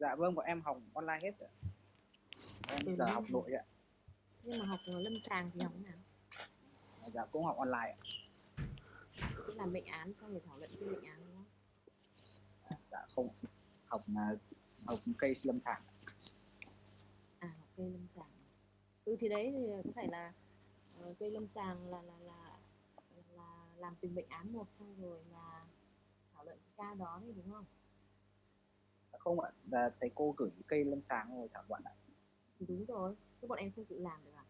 Dạ vâng, bọn em học online hết rồi. Em Ừ, giờ học nhưng mà nội ạ. học lâm sàng thì học thế nào? Dạ cũng học online ạ. Cứ làm bệnh án xong rồi thảo luận trên bệnh án đúng không? Dạ không, học là học case lâm sàng. À, học cây lâm sàng. Ừ thì đấy thì có phải là cây lâm sàng là làm từng bệnh án một xong rồi là thảo luận cái ca đó đấy đúng không? Dạ không ạ, là thầy cô gửi cây lâm sàng rồi thảo luận ạ. Thì đúng rồi, các bọn em không tự làm được à?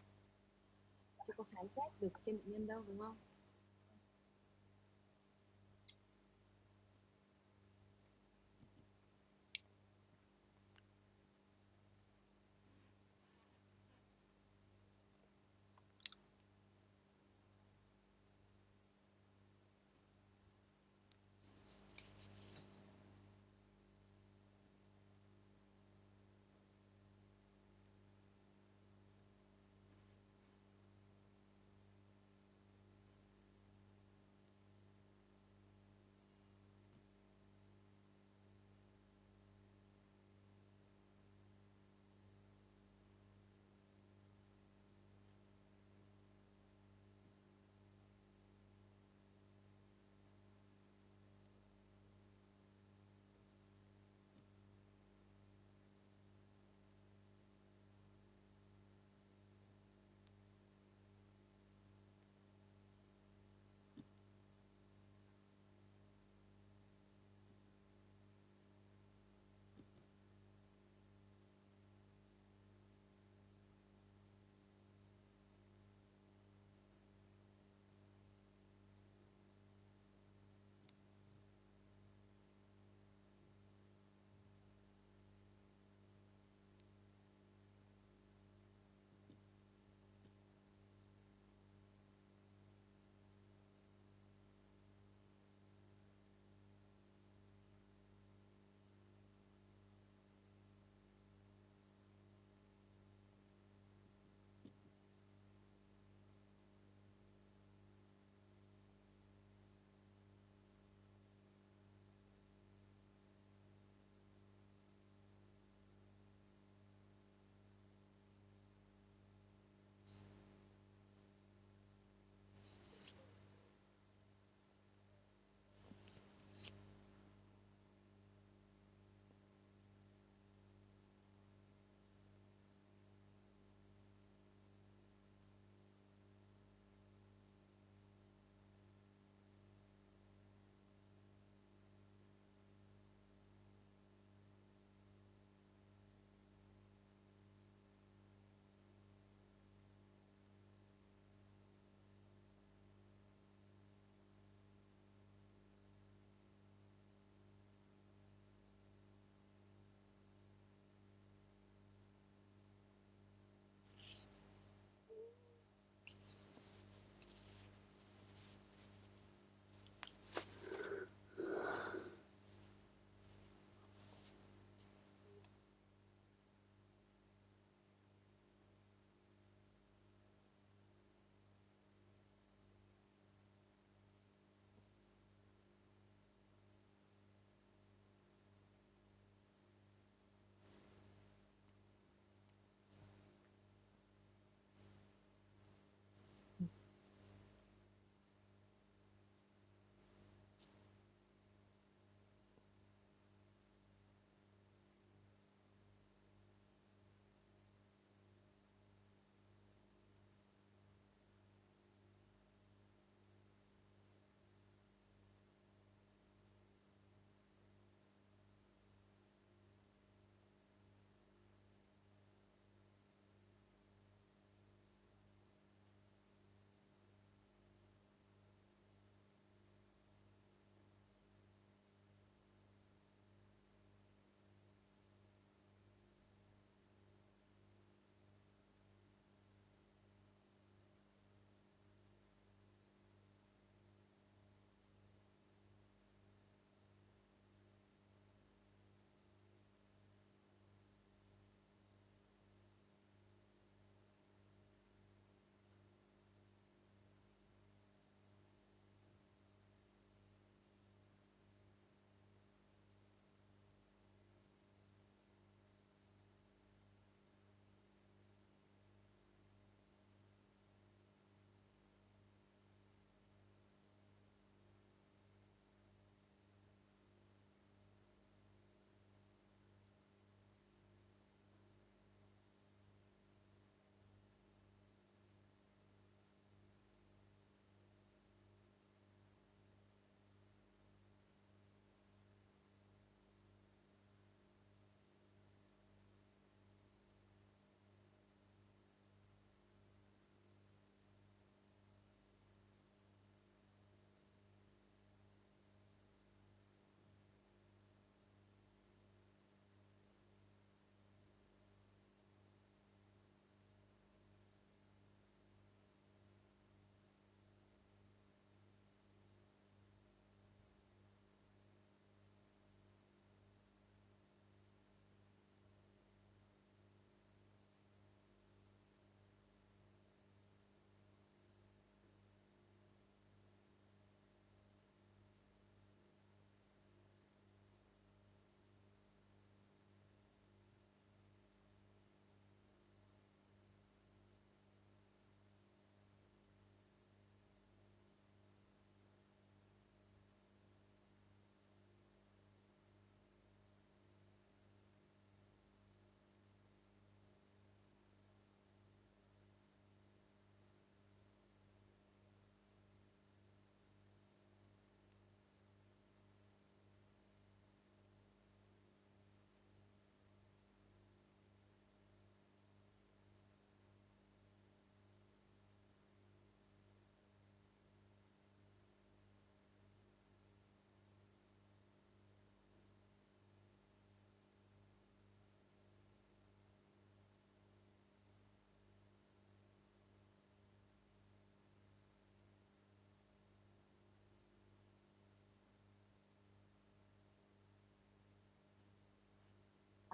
Chứ có khám xét được trên bệnh nhân đâu đúng không?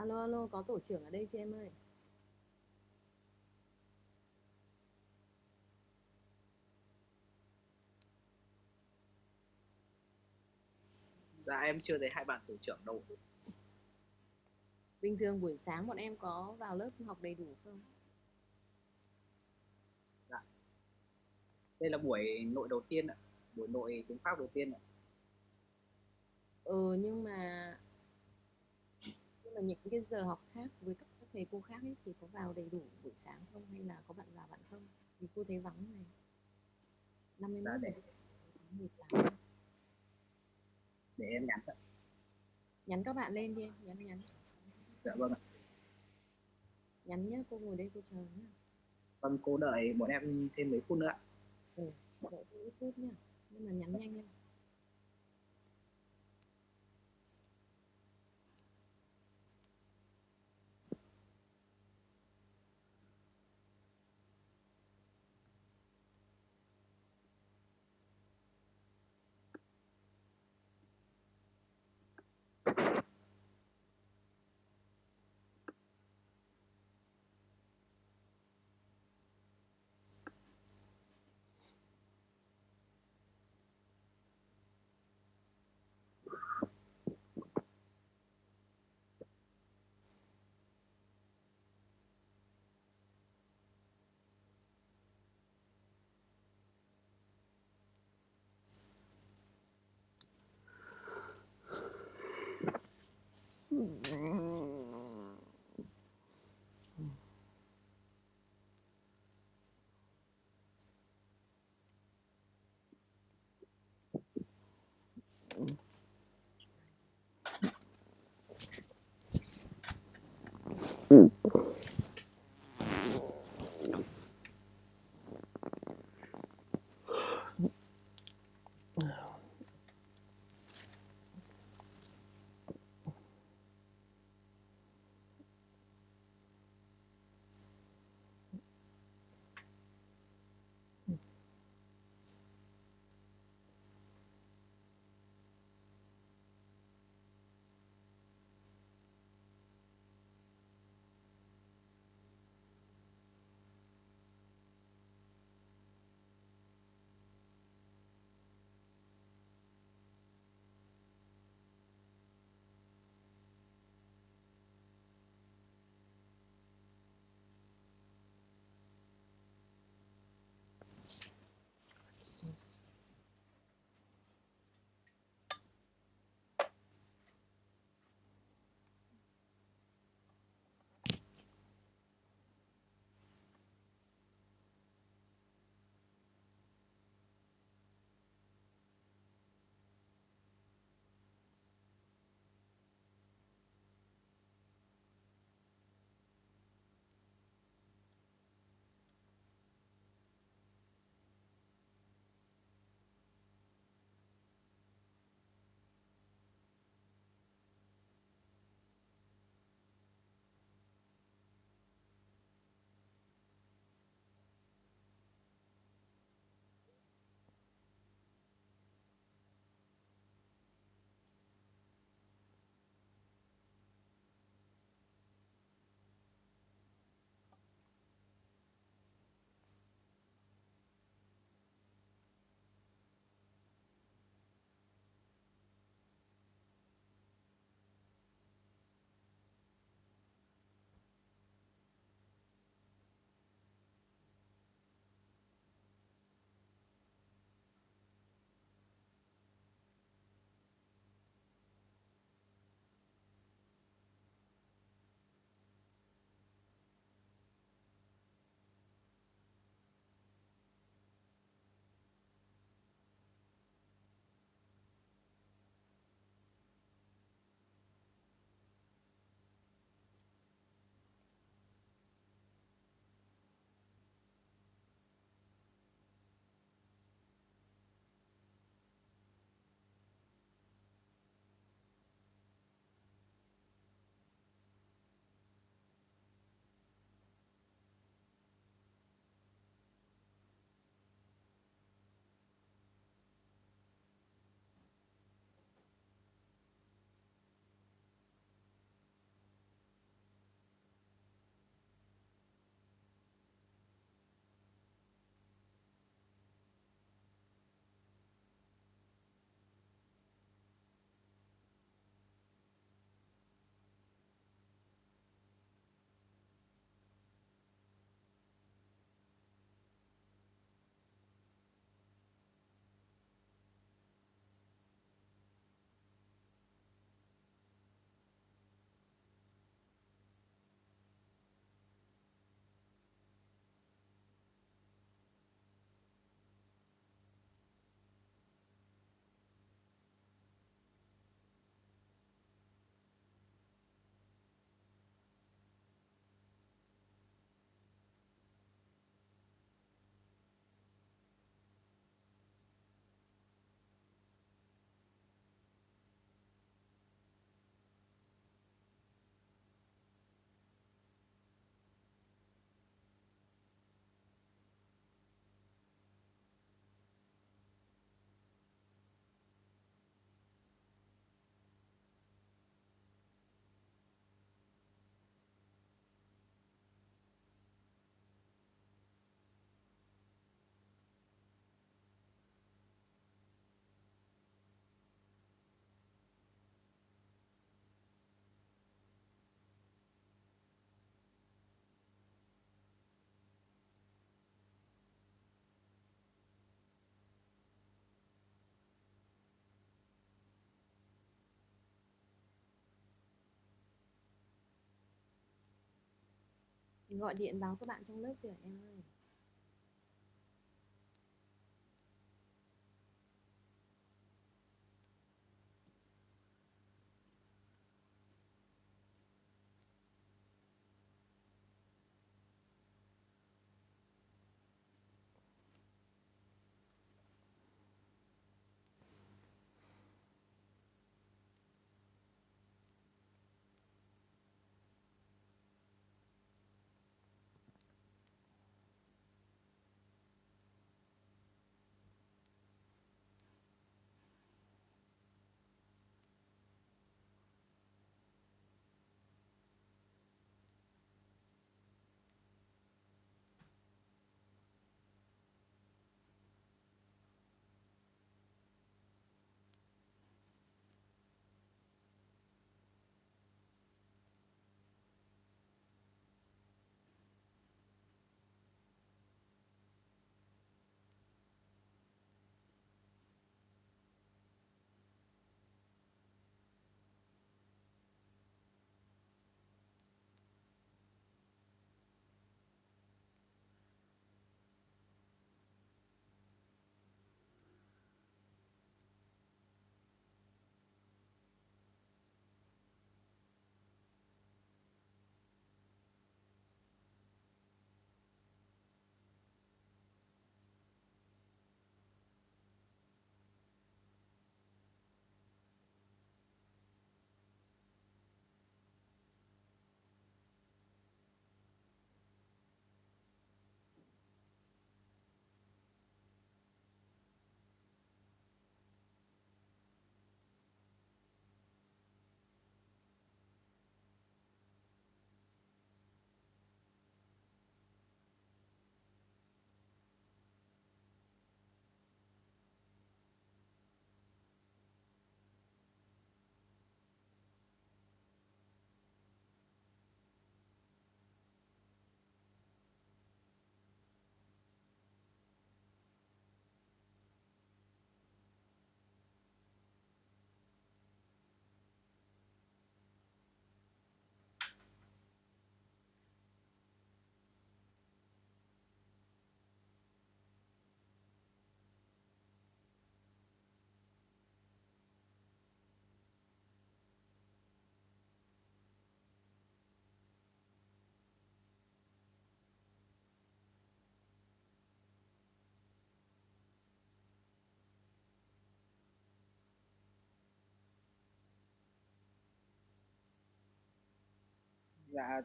Alo alo, có tổ trưởng ở đây chị em ơi. Dạ em chưa thấy hai bạn tổ trưởng đâu. Bình thường buổi sáng bọn em có vào lớp học đầy đủ không? Dạ. Đây là buổi nội đầu tiên ạ. Buổi nội tiếng Pháp đầu tiên ạ. Ừ, nhưng mà những cái giờ học khác với các thầy cô khác ấy thì có vào đầy đủ buổi sáng không, hay là có bạn vào bạn không? Vì cô thấy vắng này, Dạ 51 để là vắng nhịp lắm. em nhắn ạ. Nhắn các bạn lên đi em, nhắn nhắn Dạ vâng ạ. nhắn nhá, cô ngồi đây cô chờ nhá. Vâng, cô đợi bọn em thêm mấy phút nữa ạ. Ừ, đợi cô ít phút nhá, nhưng mà nhắn nhanh lên. Gọi điện báo các bạn trong lớp chưa em ơi? Dạ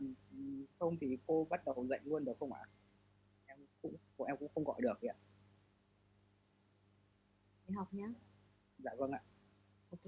không thì cô bắt đầu dạy luôn được không ạ? Em cũng không gọi được kìa. Để học nhá. Dạ vâng ạ. Ok.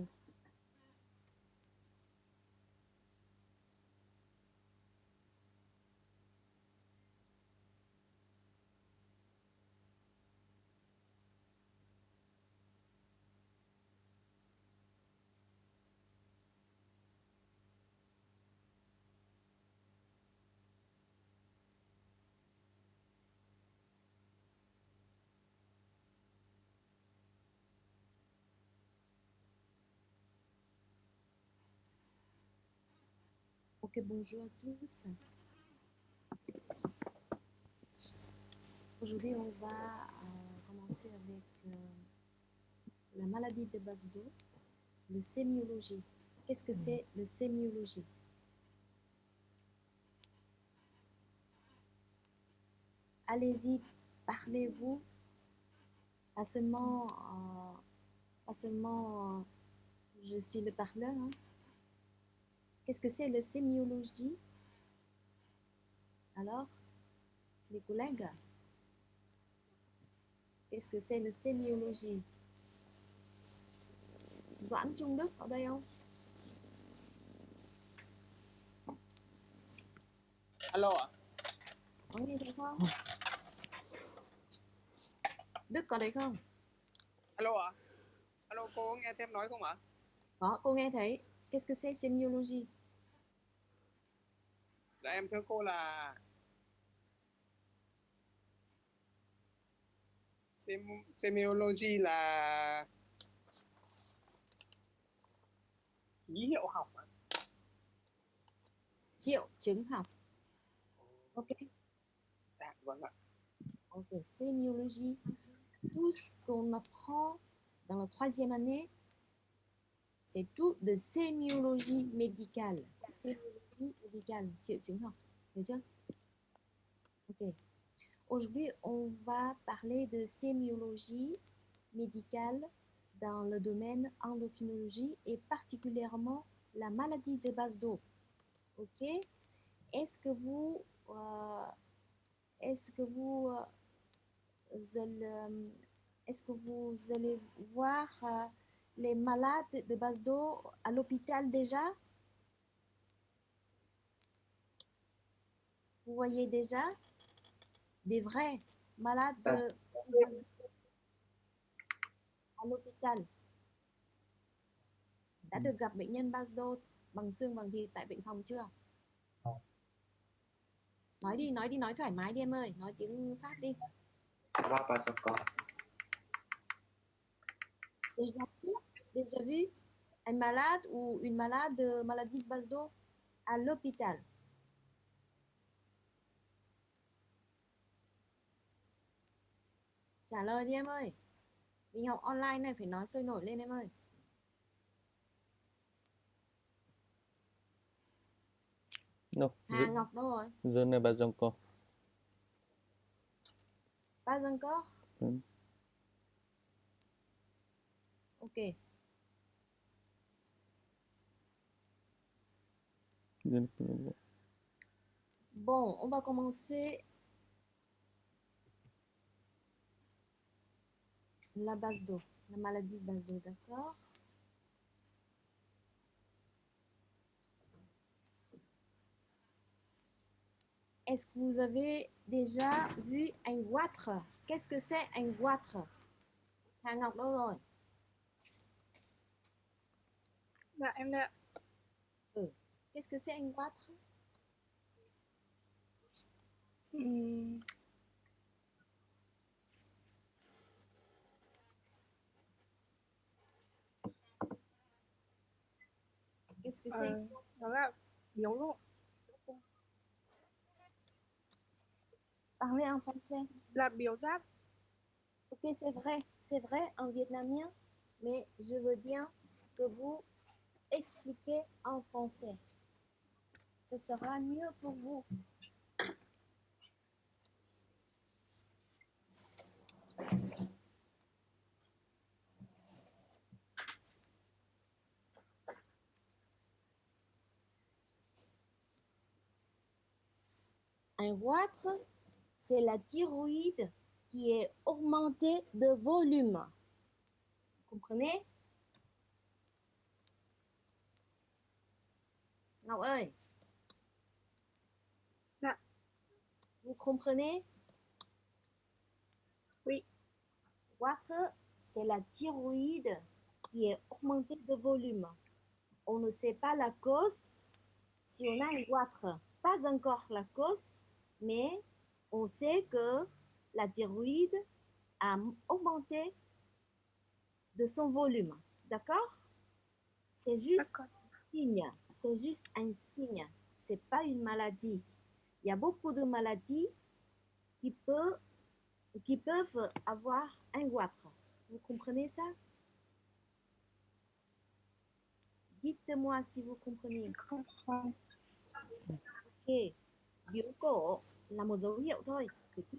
Ok, bonjour à tous. Aujourd'hui, on va commencer avec la maladie de base d'eau, le sémiologie. Qu'est-ce que c'est le sémiologie? Allez-y, parlez-vous. Pas seulement, je suis le parleur. Hein. Qu'est-ce que c'est le sémiologie? Alors, les collègues, qu'est-ce que c'est le sémiologie? Doãn Trung Đức ở đây không? Alo ạ. Có nghe thấy không? Đức có đấy không? Alo ạ. Alo, cô có nghe thêm nói không ạ? Có, cô nghe thấy. Qu'est-ce que c'est sémiologie? Dạ em thưa cô là semiology là ký hiệu học ạ. Triệu chứng học. Ok, Dạ, vâng ạ. ok, sémiologie. Tout ce qu'on apprend dans la troisième année, c'est tout de sémiologie médicale. Sémiologie médicale, triệu chứng học, hiểu chưa? Ok. Aujourd'hui, on va parler de sémiologie médicale dans le domaine endocrinologie et particulièrement la maladie de Basedow. Ok? Est-ce que vous, est-ce que vous, allez, est-ce que vous allez voir les malades de Basedow à l'hôpital déjà? Vous voyez déjà des vrais malades de Basedow à l'hôpital. Đã được gặp bệnh nhân Basedow bằng xương bằng thịt tại bệnh phòng chưa? Nói đi, nói thoải mái đi em ơi, nói tiếng Pháp đi. Déjà vu un malade ou une malade de maladie de Basedow à l'hôpital? Trả lời đi em ơi. Mình học online này phải nói sôi nổi lên em ơi. No, Hà Ngọc đâu rồi? je n'ai pas encore. Pas encore? Ok. Bon, on va commencer la Basedow, la maladie de Basedow, d'accord? Est-ce que vous avez déjà vu un goitre? Qu'est-ce que c'est un goitre? Hà Ngọc đâu rồi? Dạ, em đây ạ. Qu'est-ce que c'est un goitre? Qu'est-ce que c'est? Đó là biếu đúng không? Parlez en français. Là biếu giáp. Ok, c'est vrai en vietnamien, mais je veux bien que vous expliquez en français. Ce sera mieux pour vous. Un goitre, c'est la thyroïde qui est augmentée de volume. Vous comprenez? Ngọc ơi. Dạ. Vous comprenez? Oui. Goitre, c'est la thyroïde qui est augmentée de volume. On ne sait pas la cause si on a un goitre. Pas encore la cause, mais on sait que la thyroïde a augmenté de son volume. D'accord? C'est juste un signe. C'est juste un signe. C'est pas une maladie. Il y a beaucoup de maladies qui peuvent avoir un goitre. Vous comprenez ça? Dites-moi si vous comprenez. Ok. Biếu cổ là một dấu hiệu thôi, được chưa?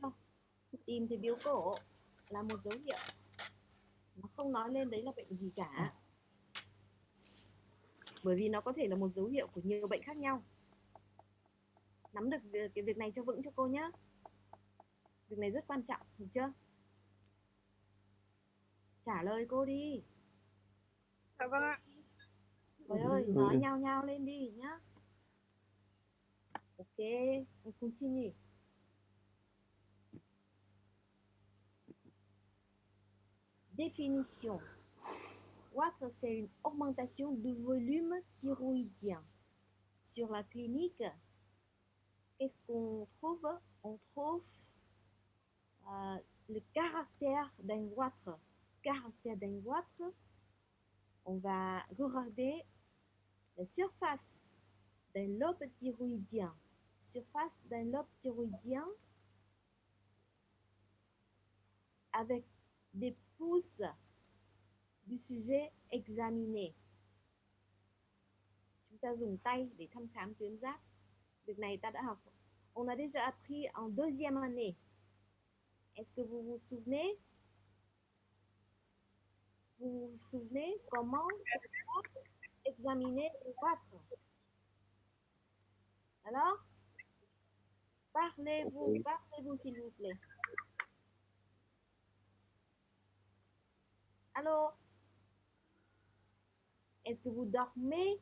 Tìm thấy biếu cổ là một dấu hiệu. Nó không nói lên đấy là bệnh gì cả. Bởi vì nó có thể là một dấu hiệu của nhiều bệnh khác nhau. Nắm được cái việc này cho vững cho cô nhé. Việc này rất quan trọng, được chưa? Trả lời cô đi. Dạ vâng ạ. Trời ơi, nói nhau lên đi nhá. Ok, on continue. Définition. Goitre, c'est une augmentation de volume thyroïdien. Sur la clinique, qu'est-ce qu'on trouve? On trouve le caractère d'un goitre. Caractère d'un goitre, on va regarder la surface d'un lobe thyroïdien. surface d'un lobe thyroïdien avec des pouces du sujet examiné. Chúng ta dùng tay để thăm khám tuyến giáp. Việc này ta đã học. On a déjà appris en deuxième année. Est-ce que vous vous souvenez? Vous vous souvenez comment ça va examiner le ventre? Alors, parlez-vous, parlez-vous s'il vous plaît. Allô? Est-ce que vous dormez?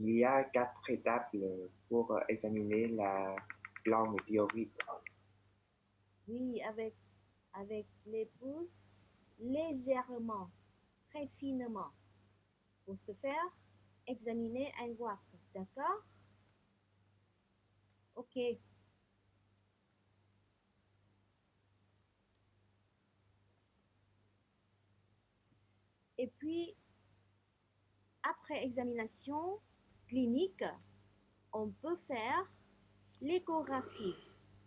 Il y a 4 étapes pour examiner la glande thyroïde. Oui, avec les pouces légèrement, très finement, pour se faire examiner un ventre. D'accord? Ok. Et puis, après examination clinique, on peut faire l'échographie.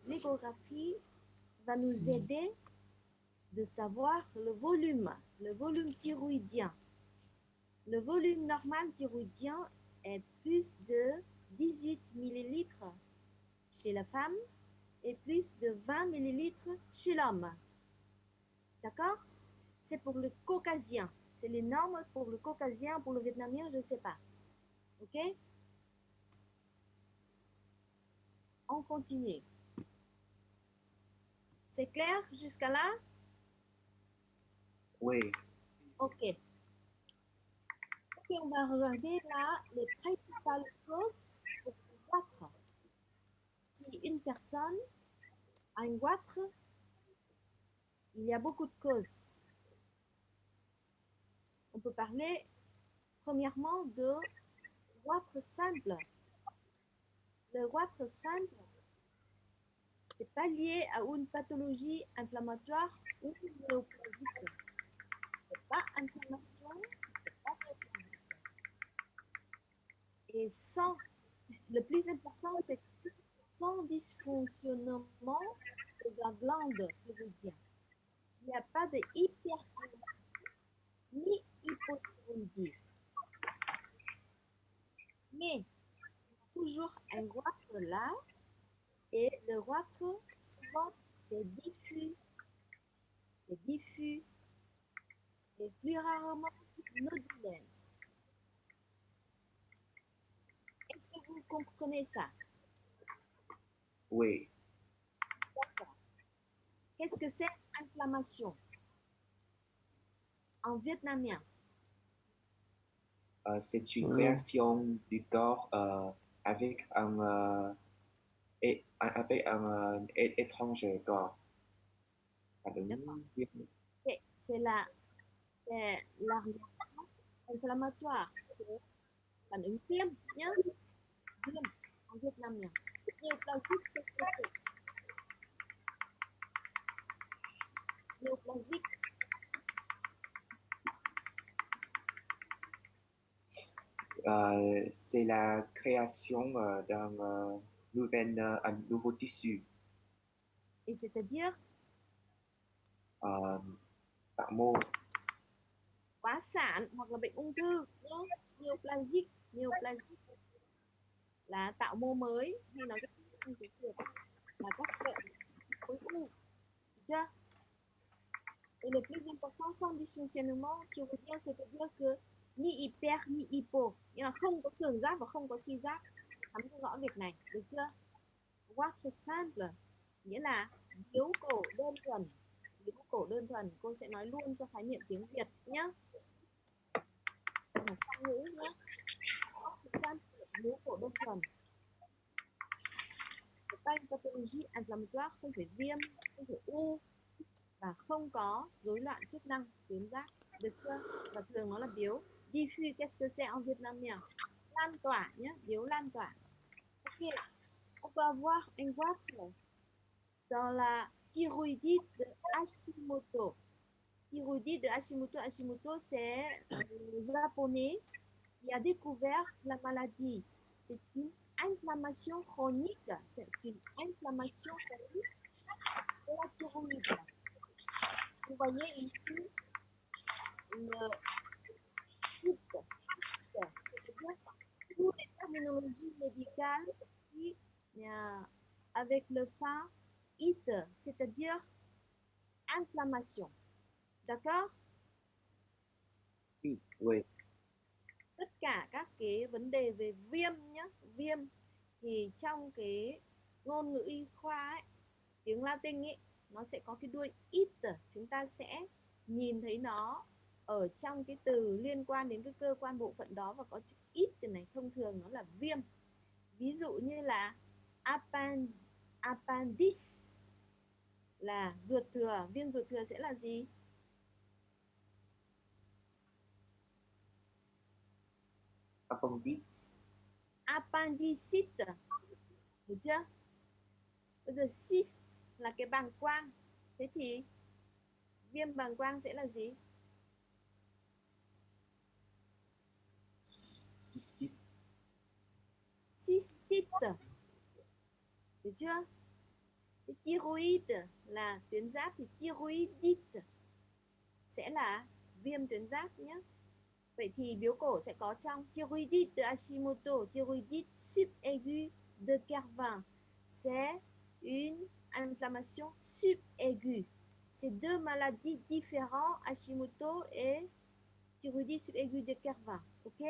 L'échographie va nous aider de savoir le volume thyroïdien. Le volume normal thyroïdien est plus de 18 millilitres chez la femme et plus de 20 millilitres chez l'homme. D'accord? C'est pour le caucasien. C'est les normes pour le caucasien, pour le vietnamien, je ne sais pas. Ok? On continue. C'est clair jusqu'à là? Oui, Ok. Ok, on va regarder là les principales causes pour le goitre. Si une personne a un goitre, il y a beaucoup de causes. On peut parler premièrement de goitre simple. Le goitre simple, c'est pas lié à une pathologie inflammatoire ou néoplasique. C'est pas inflammation, c'est pas néoplasique. Et sans, le plus important, c'est sans dysfonctionnement de la glande thyroïdienne. Il n'y a pas de hyperthyroïdie ni hypothyroïdie. Mais toujours un goitre là, et le goitre, souvent, c'est diffus, et plus rarement nodulaire. Est-ce que vous comprenez ça? oui. D'accord. Qu'est-ce que c'est inflammation en vietnamien? C'est une réaction du corps avec avec un étranger corps. Phản ứng viêm. Ok, c'est la réaction inflammatoire. C'est phản ứng viêm nhé. Viêm en vietnamien. Néoplasique, qu'est-ce que c'est? Néoplasique, C'est la création d'un un nouveau tissu. et c'est-à-dire Tạo mô. phá sản hoặc là bệnh ung thư nhé. Neoplasic là tạo mô mới, hay nói cái tiếng Việt là các bệnh khối u. Được chưa? Et le plus important, sans dysfonctionnement thyroïdien, c'est-à-dire que ni hyper ni hypo, nghĩa là không có cường giáp và không có suy giáp. Nắm cho rõ việc này, được chưa? What simple nghĩa là biếu cổ đơn thuần. Biếu cổ đơn thuần, cô sẽ nói luôn cho khái niệm tiếng Việt nhé. Một song ngữ nhé. What simple biếu cổ đơn thuần. Pas une pathologie inflammatoire, không phải viêm, không phải u và không có rối loạn chức năng tuyến giáp, được chưa? Và thường nó là biếu diffus. Qu'est-ce que c'est en vietnamien? Lan tỏa nhé, biếu lan tỏa. Ok, on peut avoir un goitre dans la thyroïdite de Hashimoto. thyroïdite de Hashimoto. Hashimoto, c'est un japonais qui a découvert la maladie. C'est une inflammation chronique. C'est une inflammation chronique de la thyroïde. Vous voyez ici le it, c'est-à-dire toutes les terminologies médicales qui, avec le fin it, c'est-à-dire inflammation. D'accord? Oui. Tất cả các cái vấn đề về viêm nhé, viêm thì trong cái ngôn ngữ y khoa ấy, tiếng Latin ấy, nó sẽ có cái đuôi it, chúng ta sẽ nhìn thấy nó ở trong cái từ liên quan đến cái cơ quan bộ phận đó và có chữ it từ này, thông thường nó là viêm. Ví dụ như là appendix là ruột thừa, viêm ruột thừa sẽ là gì? Appendix. Appendicite, được chưa? Bây giờ cyst là cái bàng quang, thế thì viêm bàng quang sẽ là gì? Cystite, được chưa? Cái thyroid là tuyến giáp thì thyroidite sẽ là viêm tuyến giáp nhé. Vậy thì biếu cổ sẽ có trong thyroïdite de Hashimoto, thyroïdite subaiguë de Kervin. C'est une inflammation subaiguë. C'est deux maladies différentes, Hashimoto et thyroïdite subaiguë de Kervin. Ok?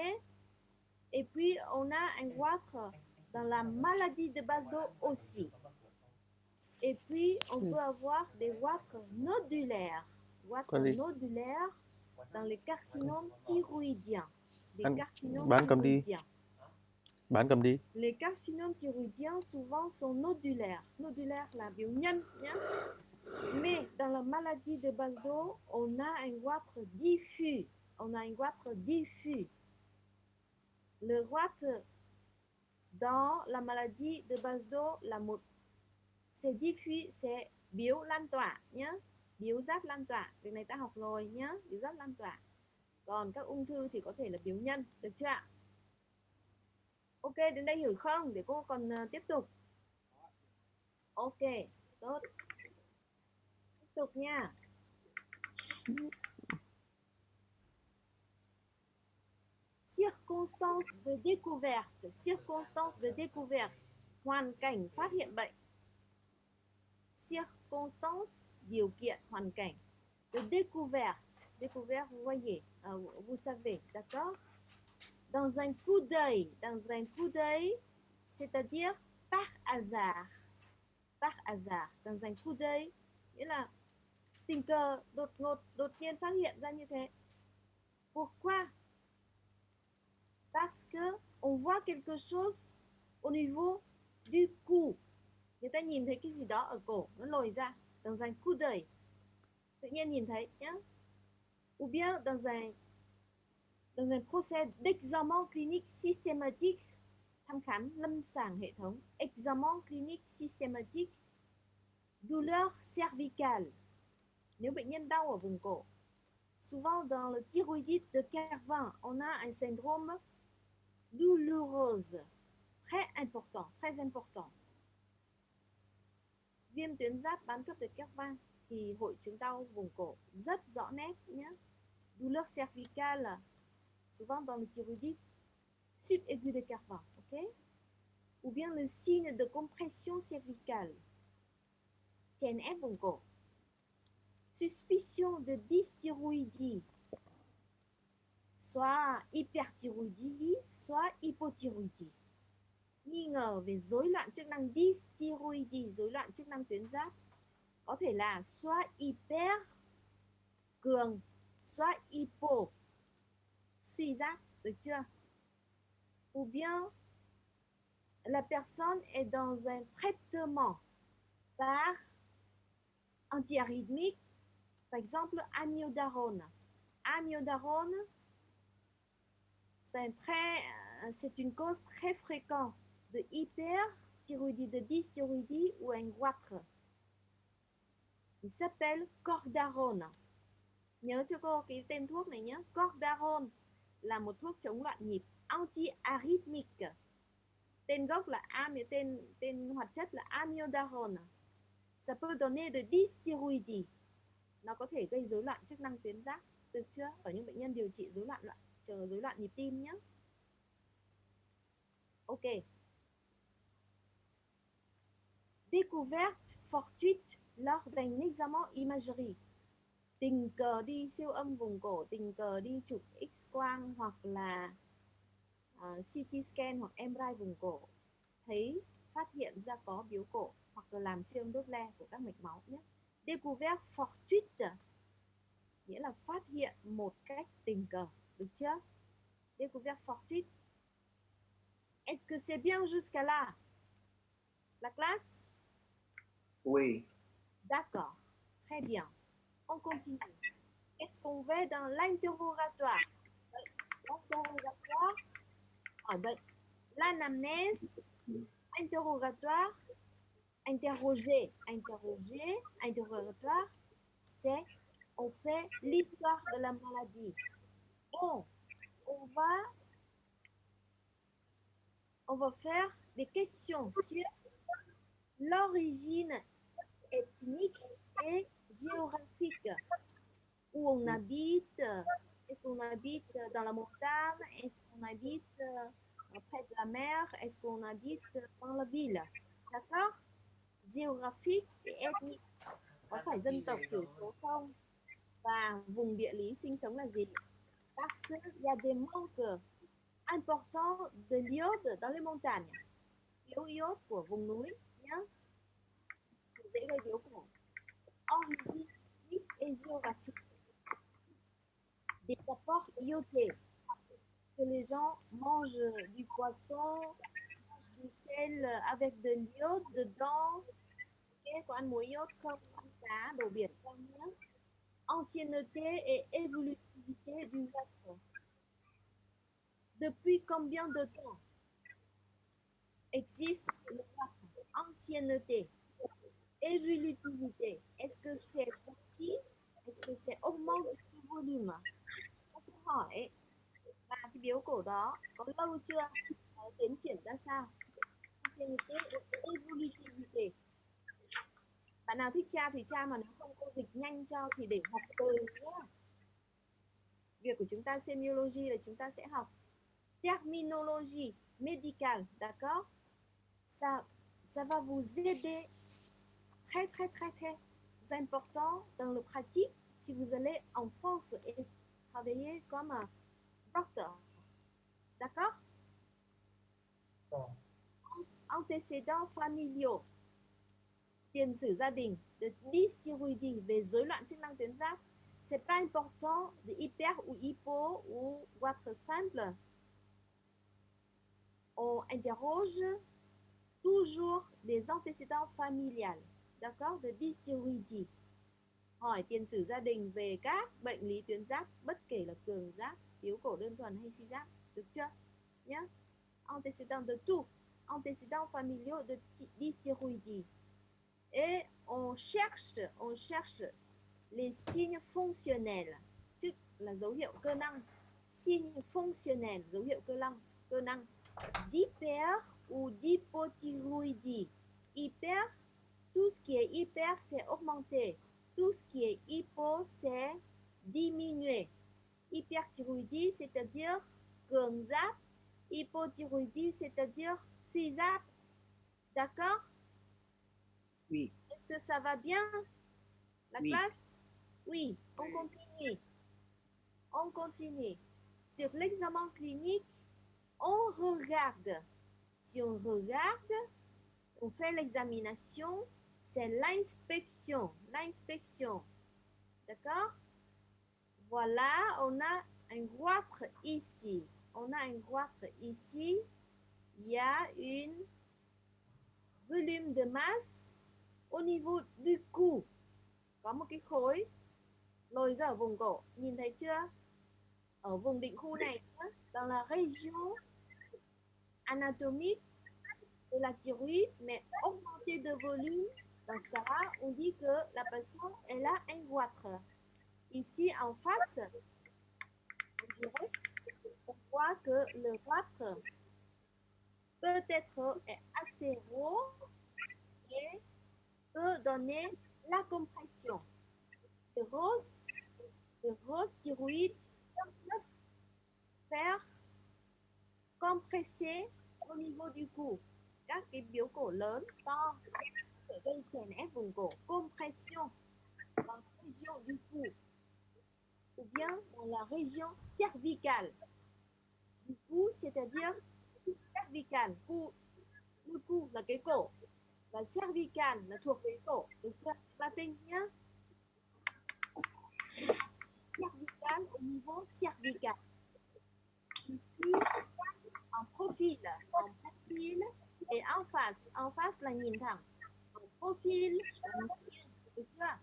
Et puis, on a un goitre dans la maladie de Basedow aussi. Et puis, on peut avoir des goitres nodulaires. Goitres nodulaires dans les carcinomes thyroïdiens. Les carcinomes thyroïdiens. Bán cầm đi. Les carcinomes thyroïdiens souvent sont nodulaires. Nodulaire là biểu nhân nhé. Mais dans la maladie de Basedow, on a un goitre diffus. On a un goitre diffus. Le goitre dans la maladie de Basedow là một, c'est diffus, c'est biểu lan tỏa nhé. Biếu giáp lan tỏa, việc này ta học rồi nhé, biếu giáp lan tỏa. Còn các ung thư thì có thể là biếu nhân, được chưa ạ? Ok, đến đây hiểu không? Để cô còn tiếp tục. Ok, tốt. Tiếp tục nha. Circonstance de découverte. Circonstance de découverte. Hoàn cảnh phát hiện bệnh. Circonstance, điều kiện, hoàn cảnh. De découverte. Découverte, vous voyez, vous savez, d'accord? Dans un coup d'œil. Dans un coup d'œil, c'est-à-dire par hasard. Par hasard. Dans un coup d'œil, nghĩa là tình cờ, đột ngột, đột nhiên phát hiện ra như thế. Pourquoi? Parce que on voit quelque chose au niveau du cou. Người ta nhìn thấy cái gì đó ở cổ, nó lồi ra. Dans un coup d'œil. Tự nhiên nhìn thấy nhé. Ou bien dans un procès d'examen clinique systématique, thăm khám lâm sàng hệ thống, examen clinique systématique, douleur cervicale. Nếu bệnh nhân đau ở vùng cổ. Souvent dans le thyroïdite de Kervin, on a un syndrome douloureuse. Très important, très important. Viêm tuyến giáp bán cấp de Kervin thì hội chứng đau vùng cổ rất rõ nét nhé. Douleur cervicale, souvent dans le thyroïdite subaigu de Kervin, ok? Ou bien le signe de compression cervicale, chèn ép vùng cổ. Suspicion de dysthyroïdie, soit hyperthyroïdie, soit hypothyroïdie. Nghi ngờ về rối loạn chức năng dysthyroïdie, rối loạn chức năng tuyến giáp. Có thể là soit hyper cường, soit hypo suy giáp, được chưa? Ou bien la personne est dans un traitement par antiarythmique, par exemple amiodarone. Amiodarone, c'est une cause très fréquente de hyperthyroïdie, de dysthyroïdie ou un goitre. Il s'appelle cordarone. Nhớ cho cô cái tên thuốc này nhé. Cordarone là một thuốc chống loạn nhịp, anti-arythmique. Tên gốc là tên hoạt chất là amiodarone. Ça peut donner de dysthyroïdie. Nó có thể gây rối loạn chức năng tuyến giáp, được chưa? Ở những bệnh nhân điều trị rối loạn nhịp tim nhé. Ok. Découverte fortuite lors d'un examen imagerie. Tình cờ đi siêu âm vùng cổ, tình cờ đi chụp X-quang hoặc là CT scan hoặc MRI vùng cổ, thấy phát hiện ra có biếu cổ hoặc là làm siêu âm Doppler của các mạch máu nhé. Découverte fortuite nghĩa là phát hiện một cách tình cờ, được chưa? Découverte fortuite. Est-ce que c'est bien jusqu'à là? La classe? Oui. D'accord, très bien. On continue. Qu'est-ce qu'on fait dans l'interrogatoire? L'interrogatoire, l'anamnèse, interrogatoire, interroger, interrogatoire, c'est on fait l'histoire de la maladie. Bon, on va faire des questions sur l'origine ethnique et géographique. Où on habite, est-ce qu'on habite dans la montagne, est-ce qu'on habite près de la mer, est-ce qu'on habite dans la ville. D'accord? Géographique et ethnique. Có phải dân tộc thiểu số không? Và vùng địa lý sinh sống là gì? Parce qu'il y a des manques importants de l'iode dans les montagnes. Thiếu iốt của vùng núi nhé. Dễ gây biếu cổ. Origine et géographique. Des apports iodés. Que les gens mangent du poisson, mangent du sel avec de l'iode dedans. Okay, có ăn muối iốt không? Ăn cá, đồ biển không nhé? Ancienneté et évolutivité du vôtre. Depuis combien de temps existe le vôtre? Ancienneté, évolutivité. Est-ce que c'est petit? Est-ce que c'est augmente du volume? Tôi sẽ hỏi là cái biếu cổ đó có lâu chưa? Tiến triển ra sao? Ancienneté et évolutivité. Bạn nào thích tra thì tra, mà nếu không cô dịch nhanh cho thì để học từ nhé. Việc của chúng ta sémiologie là chúng ta sẽ học terminologie médicale, d'accord? Ça va vous aider très très très très important dans le pratique si vous allez en France et travailler comme un docteur, d'accord? Antécédents familiaux, tiền sử gia đình, de dysthyroïdie, về rối loạn chức năng tuyến giáp. C'est pas important de hyper ou hypo ou votre simple. On interroge toujours des antécédents familiales, d'accord, de dysthyroïdie. Hỏi tiền sử gia đình về các bệnh lý tuyến giáp, bất kể là cường giáp, biếu cổ đơn thuần hay suy giáp, được chưa? Nhé. Antécédents de tout, antécédents familiaux de dysthyroïdie. Et on cherche les signes fonctionnels, tức là dấu hiệu cơ năng. Signe fonctionnel, dấu hiệu cơ năng. D'hyper ou d'hypothyroïdie. Hyper, tout ce qui est hyper, c'est augmenté. Tout ce qui est hypo, c'est diminué. Hyperthyroïdie, c'est-à-dire cường giáp. Hypothyroïdie, c'est-à-dire suy giáp. D'accord? Oui. Est-ce que ça va bien? La Oui. classe? Oui, on continue. On continue. Sur l'examen clinique, on regarde. Si on regarde, on fait l'examination, c'est l'inspection. L'inspection. D'accord? Voilà, on a un goitre ici. On a un goitre ici. Il y a un volume de masse au niveau du cou. Có một cái khối lồi ra ở vùng cổ. Nhìn thấy chưa? Ở vùng định khu này, dans la région anatomique de la thyroïde, mais augmentée de volume. Dans ce cas-là, on dit que la patiente elle a un goitre. Ici en face, on dirait, on voit que le quatre peut-être est assez gros et peut donner la compression. Les grosses thyroïdes peuvent faire compresser au niveau du cou. Các cái biếu cổ lớn, to, để gây chèn ép vùng cổ. Compression dans la région du cou. Ou bien dans la région cervicale. Du cou, c'est-à-dire cervicale. Le cou là cái cổ. Và cervical là thuộc về cổ. Được chưa? Latin nhá. Cervical au niveau cervical. Ici, en profil et en face. En face là nhìn thẳng. En profil là nhìn nghiêng. Được chưa?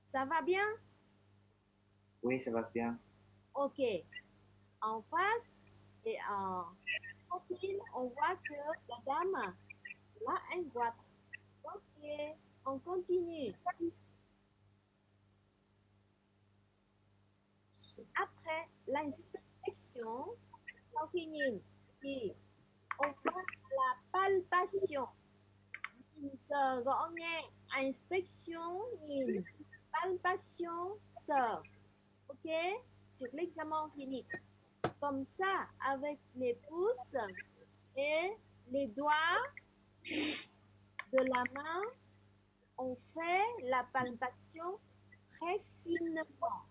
Ça va bien? Oui, ça va bien. Ok. En face et en profil, on voit que la dame là un goitre. Ok, on continue. Après l'inspection, sau khi nhìn thì on voit la palpation. Nhìn sờ gõ nghe. Inspection nhìn. Palpation sờ. Ok, sur l'examen clinique. Comme ça, avec les pouces et les doigts de la main, on fait la palpation très finement,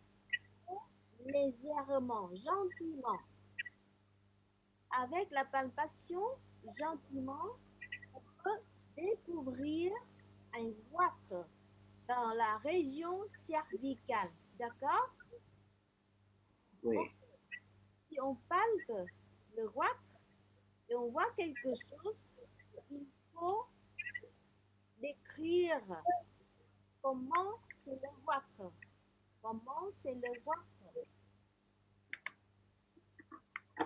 légèrement, gentiment. Avec la palpation, gentiment, on peut découvrir un goitre dans la région cervicale. D'accord? Oui. Si on palpe le goitre et on voit quelque chose, il faut décrire comment c'est le goitre. Comment c'est le goitre.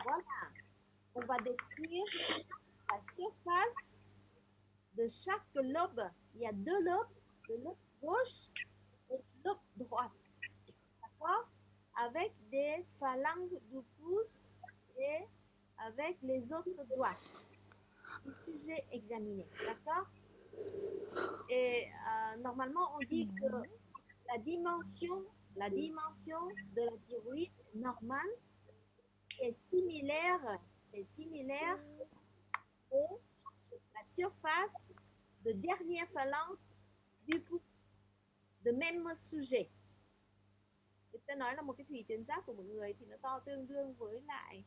Voilà. On va décrire la surface de chaque lobe. Il y a deux lobes, le lobe gauche et le lobe droite. D'accord? Avec des phalanges du pouce et avec les autres doigts du sujet examiné. D'accord? Et normalement, on dit que la dimension de la thyroïde normale est similaire à la surface de dernière phalange du pouce de même sujet. Người ta nói là một cái thùy tuyến giáp của một người thì nó to tương đương với lại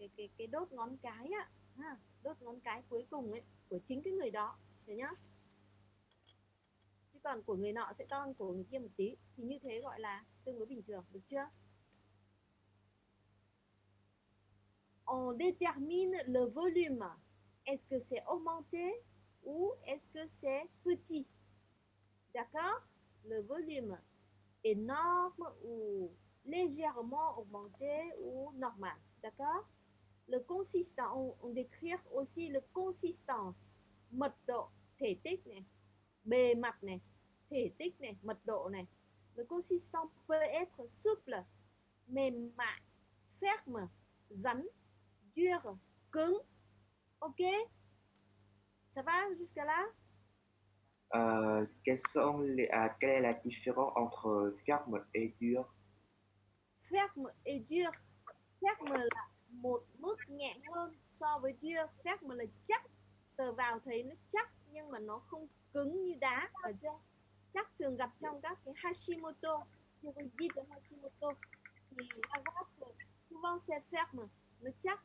cái đốt ngón cái á, ha, đốt ngón cái cuối cùng ấy của chính cái người đó, hiểu nhá. Chứ còn của người nọ sẽ to hơn của người kia một tí, thì như thế gọi là tương đối bình thường, được chưa? On détermine le volume. Est-ce que c'est augmenté ou est-ce que c'est petit? D'accord? Le volume énorme ou légèrement augmenté ou normal. D'accord? Le consistant, on décrit aussi le consistance, mật độ, thể tích này, bề mặt này, thể tích này, mật độ này. Le consistant peut être souple, mềm mại, ferme, rắn, dur, cứng. Ok? Ça va jusqu'à là? Quelle est la différence entre ferme et dur? Ferme et dur. Ferme là một mức nhẹ hơn so với dur. Ferme là chắc, sờ vào thấy nó chắc nhưng mà nó không cứng như đá, ở chưa? Chắc thường gặp trong các cái Hashimoto, thyroïdite de Hashimoto thì la goitre souvent c'est ferme, nó chắc.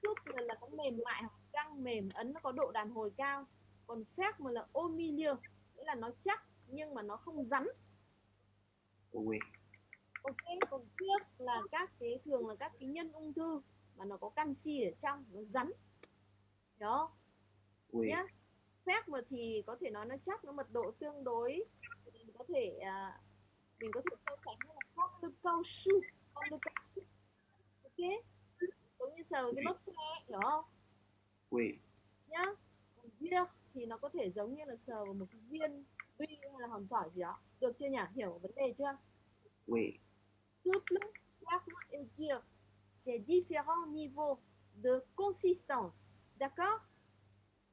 Souple là nó mềm mại hoặc căng mềm, ấn nó có độ đàn hồi cao. Còn ferme là au milieu, nghĩa là nó chắc nhưng mà nó không rắn. Oui. Ok, còn dur là thường là các cái nhân ung thư mà nó có canxi ở trong, nó rắn. Hiểu không? Oui. Nhá. Ferme thì có thể nói nó chắc, nó mật độ tương đối, mình có thể so sánh là comme le caoutchouc. Ok, giống như sờ cái lốp xe, hiểu không? Oui. Nhá. Còn dur thì nó có thể giống như là sờ vào một cái viên Tuy hay là hòn sỏi gì đó. Được chưa nhỉ? Hiểu vấn đề chưa? Oui. Souple, ferme et dur. C'est différents niveaux de consistance. D'accord?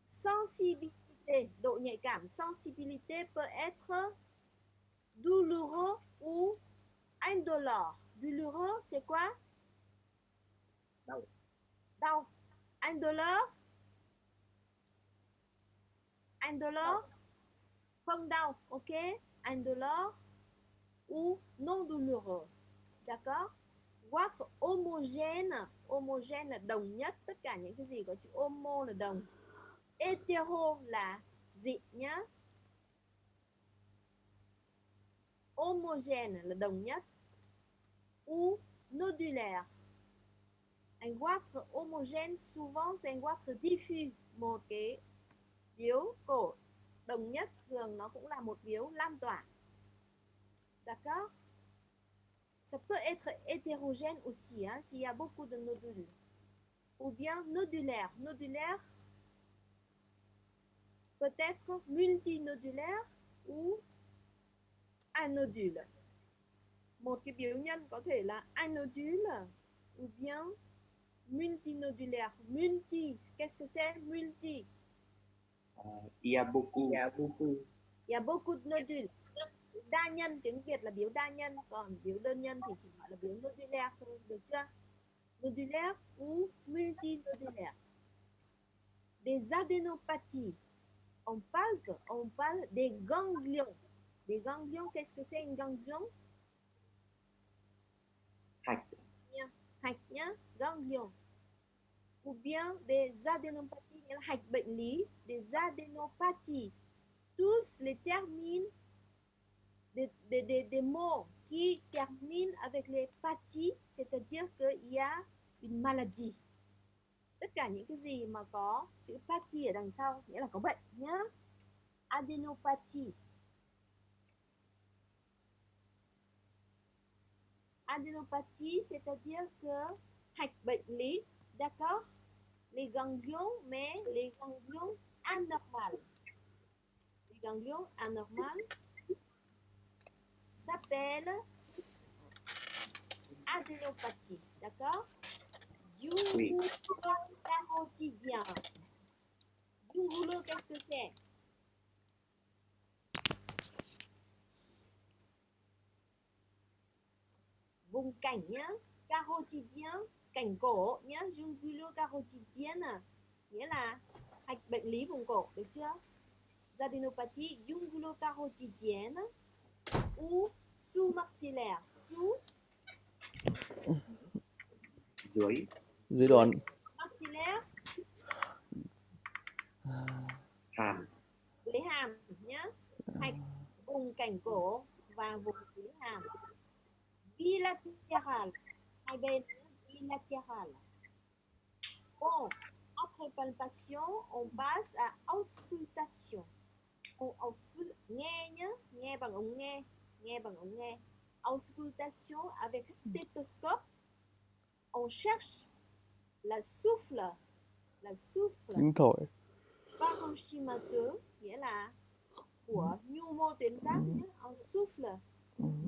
Sensibilité, độ nhạy cảm, sensibilité peut être douloureux ou indolore. Douloureux, c'est quoi? Đau. Đau. Indolore? Indolore? Không đau, ok? Indolore ou non douloureux. D'accord? Votre homogène, homogène là đồng nhất, tất cả những cái gì có chữ homo là đồng. Hétéro là dị nhá. Homogène là đồng nhất. Ou nodulaire. Un goitre homogène souvent c'est un goitre diffus, một cái biếu cổ đồng nhất thường nó cũng là một biếu lan tỏa. D'accord? Ça peut être hétérogène aussi, hein, s'il y a beaucoup de nodules. Ou bien nodulaire. Nodulaire peut être multinodulaire ou anodule. Một cái biểu nhân có thể là anodule ou bien multinodulaire. Multi, qu'est-ce que c'est? Multi. Il y a beaucoup. Il y a beaucoup. Il y a beaucoup de nodules. Đa nhân, tiếng Việt là biếu đa nhân, còn biếu đơn nhân thì chỉ gọi là biếu nodulaire thôi, được chưa? Nodulaire ou multinodulaire. Des adénopathies. On parle des ganglions. Des ganglions, qu'est-ce que c'est un ganglion? Hạch. Hạch nhá, ganglion. Ou bien des adénopathies, nghĩa là hạch bệnh lý. Des adénopathies. Tous les terminent des mots qui terminent avec les pathies, c'est-à-dire qu'il y a une maladie. Tất cả những cái gì mà có chữ pathie ở đằng sau nghĩa là có bệnh nhá. Adénopathie. Adénopathie, c'est-à-dire que hạch bệnh lý, d'accord? Les ganglions, mais les ganglions anormales. Les ganglions anormales s'appelle adénopathie, d'accord? Jungulo carotidien. Jungulo, qu'est-ce que c'est? Vùng cảnh nhá. Carotidien, cảnh cổ nhá. Jungulo carotidien nghĩa là hạch bệnh lý vùng cổ, được chưa? Adénopathie jungulo-carotidienne ou sous-maxillaire. Sous Dưới đòn. maxillaire hàm. dưới hàm nhá. Hạch vùng cảnh cổ và vùng dưới hàm. Bilatéral, hai bên, bilatéral. Bon, après palpation, on passe à auscultation. On ausculte, nghe nhá, nghe bằng ống nghe, nghe bằng ống nghe. Auscultation avec stéthoscope. On cherche la souffle Tiếng thổi. parenchymateux, nghĩa là của nhu mô tuyến giáp nhé. En souffle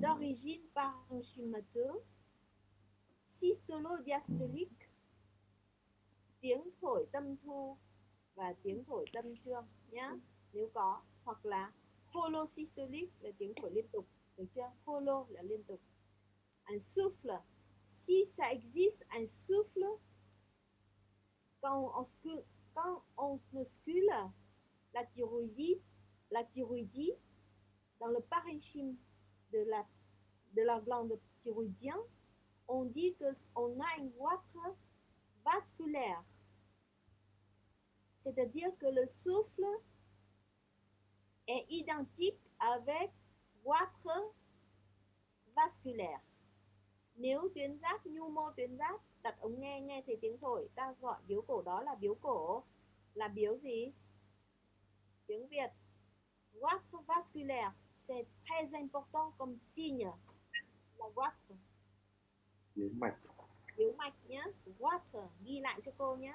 d'origine parenchymateux, systolo-diastolique, tiếng thổi tâm thu và tiếng thổi tâm trương nhá, nếu có, hoặc là holosystolique là tiếng thổi liên tục, được chưa? Holo là liên tục. Un souffle, si ça existe un souffle quand on auscule la thyroïdie dans le parenchyme de la glande thyroïdienne, on dit qu'on a une goitre vasculaire. C'est-à-dire que le souffle est identique avec goitre vasculaire. Nếu tuyến giáp, nhu mô tuyến giáp, đặt ống nghe, nghe thấy tiếng thổi, ta gọi biếu cổ đó là biếu cổ. Là biếu gì? Tiếng Việt. Goitre vasculaire, c'est très important comme signe. La goitre. Biếu mạch. Biếu mạch nhé. Goitre, ghi lại cho cô nhé.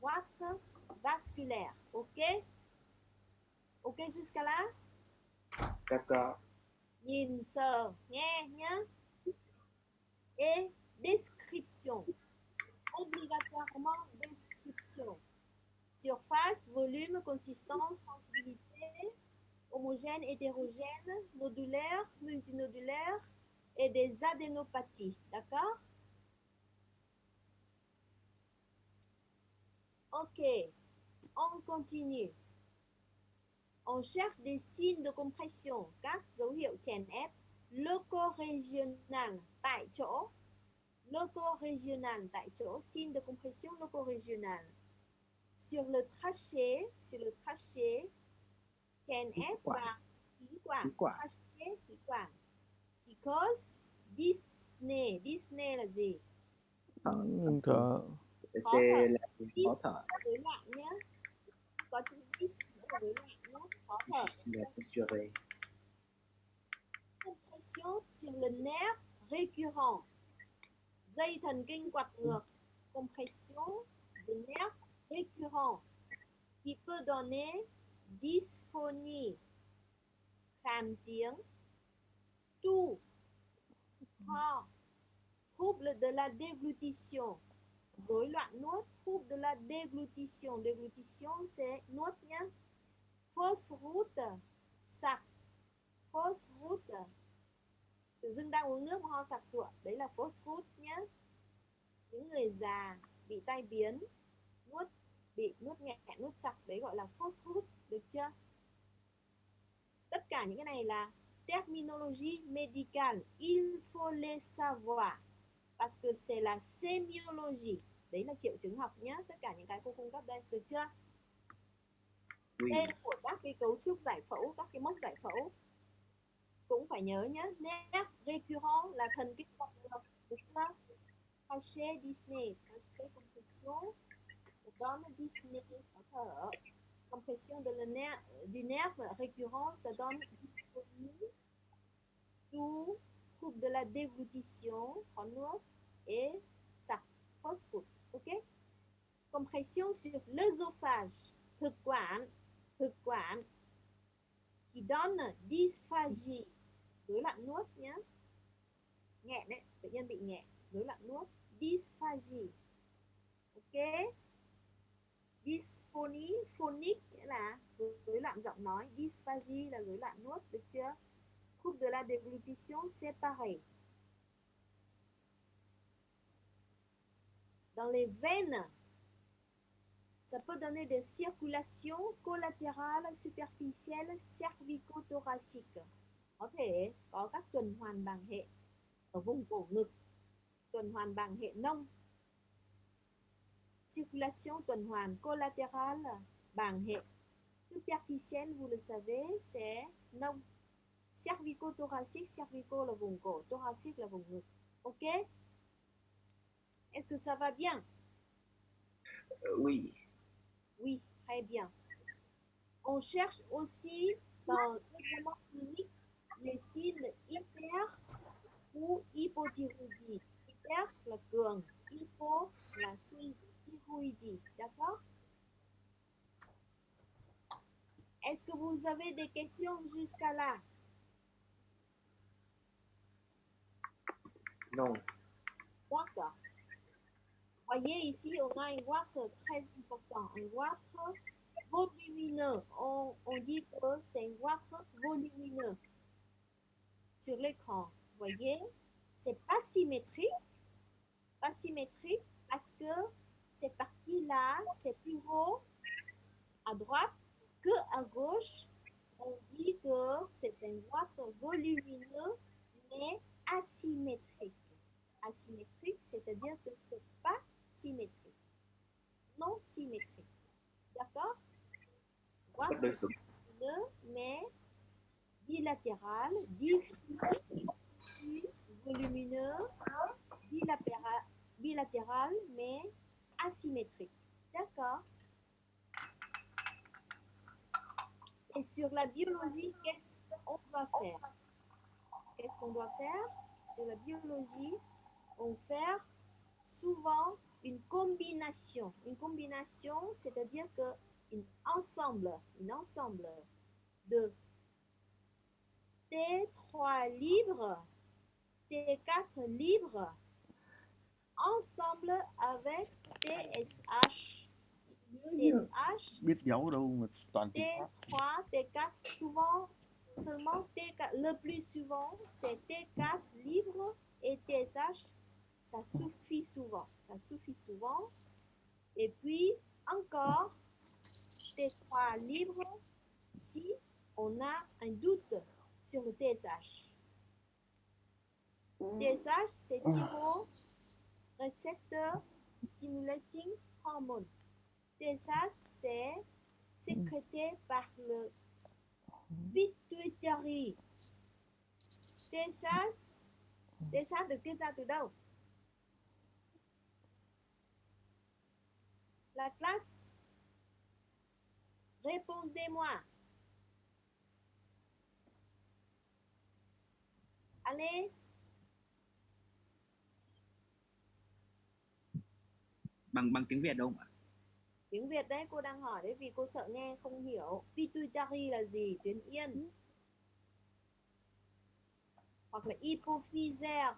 Goitre vasculaire, ok? Ok jusqu'à là? D'accord. Nhìn sờ nghe nhá. Et description. Obligatoirement description. Surface, volume, consistance, sensibilité, homogène, hétérogène, nodulaire, multinodulaire et des adénopathies. D'accord? Ok, on continue. On cherche des signes de compression, các dấu hiệu chèn ép loco-régional tại chỗ. Loco-régional tại chỗ, signe de compression loco-régional. Sur le trachet, chèn ép vào khí quản, trachet, khí quản. Qui cause dyspnée là gì? Ngừng thở. Khó thở. Khó thở. Rối loạn nhé. Có chữ dys nữa là rối loạn nhé. Khó thở. Compression sur le nerf récurrent. Dây thần kinh quạt ngược. Compression de nerf récurrent qui peut donner dysphonie, khàn tiếng, toux, ho, trouble de la déglutition, rối loạn nuốt, trouble de la déglutition. Déglutition c'est nuốt nhé. Fausse route, sặc, fausse route. Tự dưng đang uống nước mà ho sặc sụa, đấy là fausse route nhé. Những người già bị tai biến, bị nuốt nghẹn, nuốt sặc, đấy gọi là fausse route, được chưa? Tất cả những cái này là terminologie médicale, il faut les savoir parce que c'est la sémiologie. Đấy là triệu chứng học nhé, tất cả những cái cô cung cấp đây, được chưa? Tên của các cái cấu trúc giải phẫu, các cái mốc giải phẫu cũng phải nhớ nhé. Nerf récurrent là thần kinh quạt ngược, được chưa? Trachet dyspnée, trachet compression, donne dyspnée, khó thở. Compression de du nerf récurrent, ça donne dysphonie, toux, trouble de la déglutition, khó nuốt, et sặc, fausse route. Ok? Compression sur l'œsophage, thực quản, qui donne dysphagie, rối loạn nuốt nhé. Nghẹn đấy, bệnh nhân bị nghẹn, rối loạn nuốt, dysphagie. Ok? Dysphonie, phonique nghĩa là rối loạn giọng nói, dysphagie là rối loạn nuốt, được chưa? Trouble de la déglutition, c'est pareil. Dans les veines, ça peut donner des circulations collatérales superficielles cervico-thoraciques. Có thể có các tuần hoàn bàng hệ ở vùng cổ ngực, tuần hoàn bàng hệ nông. Circulation tuần hoàn collatérale bàng hệ. Superficielle, vous le savez, c'est nông. Cervico-thoracique, cervico là vùng cổ, thoracique là vùng ngực. Ok? Est-ce que ça va bien? Oui. Oui, très bien. On cherche aussi dans l'examen clinique les signes hyper ou hypothyroïdie. Hyper là cường, hypo là suy, thyroïdie. D'accord? Est-ce que vous avez des questions jusqu'à là? Non. D'accord. Voyez ici, on a un ventre très important, un ventre volumineux. On dit que c'est un ventre volumineux sur l'écran. Voyez, c'est pas symétrique parce que cette partie-là, c'est plus haut à droite que à gauche. On dit que c'est un ventre volumineux mais asymétrique. Asymétrique, c'est-à-dire que c'est pas symétrique. Non symétrique. D'accord? Ventre volumineux mais bilatéral, diffus, volumineux, bilatéral mais asymétrique. D'accord? Et sur la biologie, qu'est-ce qu'on doit faire? Qu'est-ce qu'on doit faire? Sur la biologie, on fait souvent une combination. Une combination, c'est-à-dire que un ensemble de T3 libres, T4 libres, ensemble avec TSH. TSH, biết dấu đâu mà toàn tiếng Pháp. T3, T4, souvent, seulement T4, le plus souvent, c'est T4 libre et TSH, ça suffit souvent. Ça suffit souvent. Et puis, encore, T3 libre si on a un doute sur le TSH. TSH, c'est Receptor Stimulating Hormone. TSH, c'est sécrété par le pituitary. TSH được tiết ra từ đâu? La classe, répondez-moi. Allez. Bằng tiếng Việt không ạ? Tiếng Việt đấy, cô đang hỏi đấy vì cô sợ nghe không hiểu. Pituitary là gì? Tuyến yên. Hoặc là hypophysaire.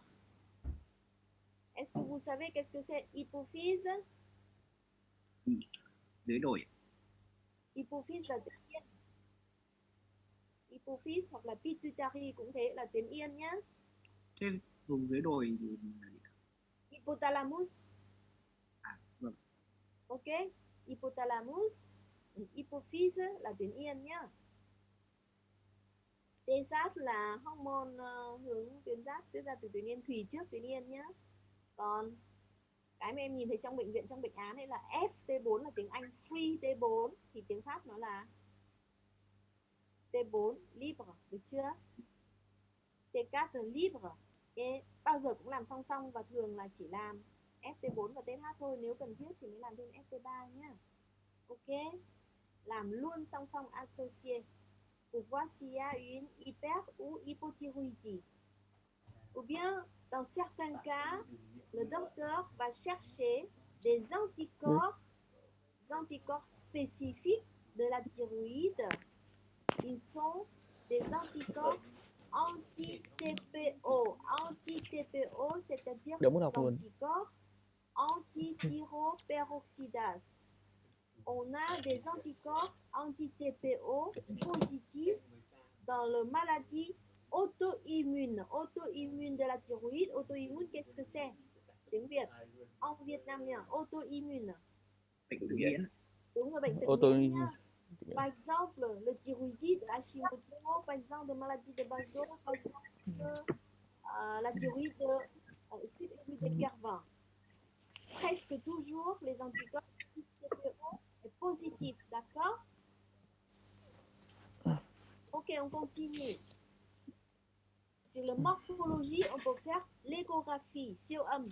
Est-ce que vous savez qu'est-ce que c'est hypophyse? Dưới đồi. Hypophyse là tuyến yên. Hypophyse hoặc là pituitary cũng thế, là tuyến yên nhá. Thế vùng dưới đồi thì Hypothalamus. Vâng. Ok, hypothalamus, hypophyse là tuyến yên nhá. TSH là hormone hướng tuyến giáp tiết ra từ tuyến yên thùy trước tuyến yên nhá. Còn cái mà em nhìn thấy trong bệnh viện, trong bệnh án ấy là FT4 là tiếng Anh, free T4 thì tiếng Pháp nó là T4 libre, được chưa? T4 libre. Okay. Bao giờ cũng làm song song và thường là chỉ làm FT4 và TH thôi, nếu cần thiết thì mới làm thêm FT3 nhá. Ok, làm luôn song song associé pour voir s'il y a une hyper ou hypothyroïdie. Ou bien, dans certains cas, le docteur va chercher des anticorps spécifiques de la thyroïde. Ils sont des anticorps anti-TPO. Anti-TPO, c'est-à-dire des anticorps anti-thyroperoxydase. On a des anticorps anti-TPO positifs dans la maladie auto-immune. Auto-immune de la thyroïde. Auto-immune, qu'est-ce que c'est? Tiếng Việt. En vietnamien, auto-immune. Bệnh tự miễn. Đúng rồi, bệnh tự miễn nhá. Par exemple, le thyroïdite Hashimoto, par exemple, de maladie de Basdo, par exemple, la thyroïde sud-aigu de Kervin. Presque toujours, les anticorps TPO est positif, d'accord? Ok, on continue. Sur la morphologie, on peut faire l'échographie, siêu âm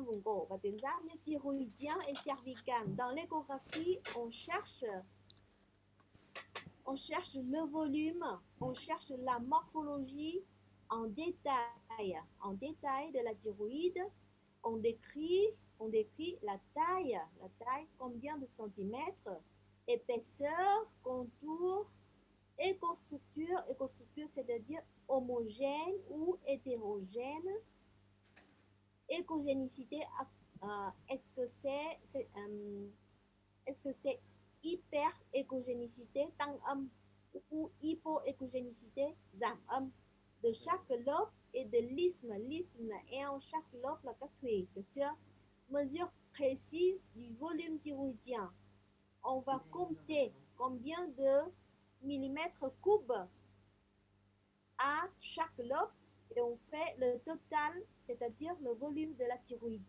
vùng cổ và tuyến giáp như thyroïdien et cervical. Dans l'échographie, on cherche le volume, on cherche la morphologie en détail de la thyroïde. On décrit la taille, combien de centimètres, épaisseur, contour, écostructure, c'est-à-dire homogène ou hétérogène, écogénicité, est-ce que c'est hyper écogénicité tăng âm ou hypoécogénicité giảm âm de chaque lobe et de l'isthme. L'isthme là eo, chaque lobe là các thùy, được chưa? Mesure précise du volume thyroïdien. On va compter combien de millimètres cubes à chaque lobe et on fait le total, c'est-à-dire le volume de la thyroïde.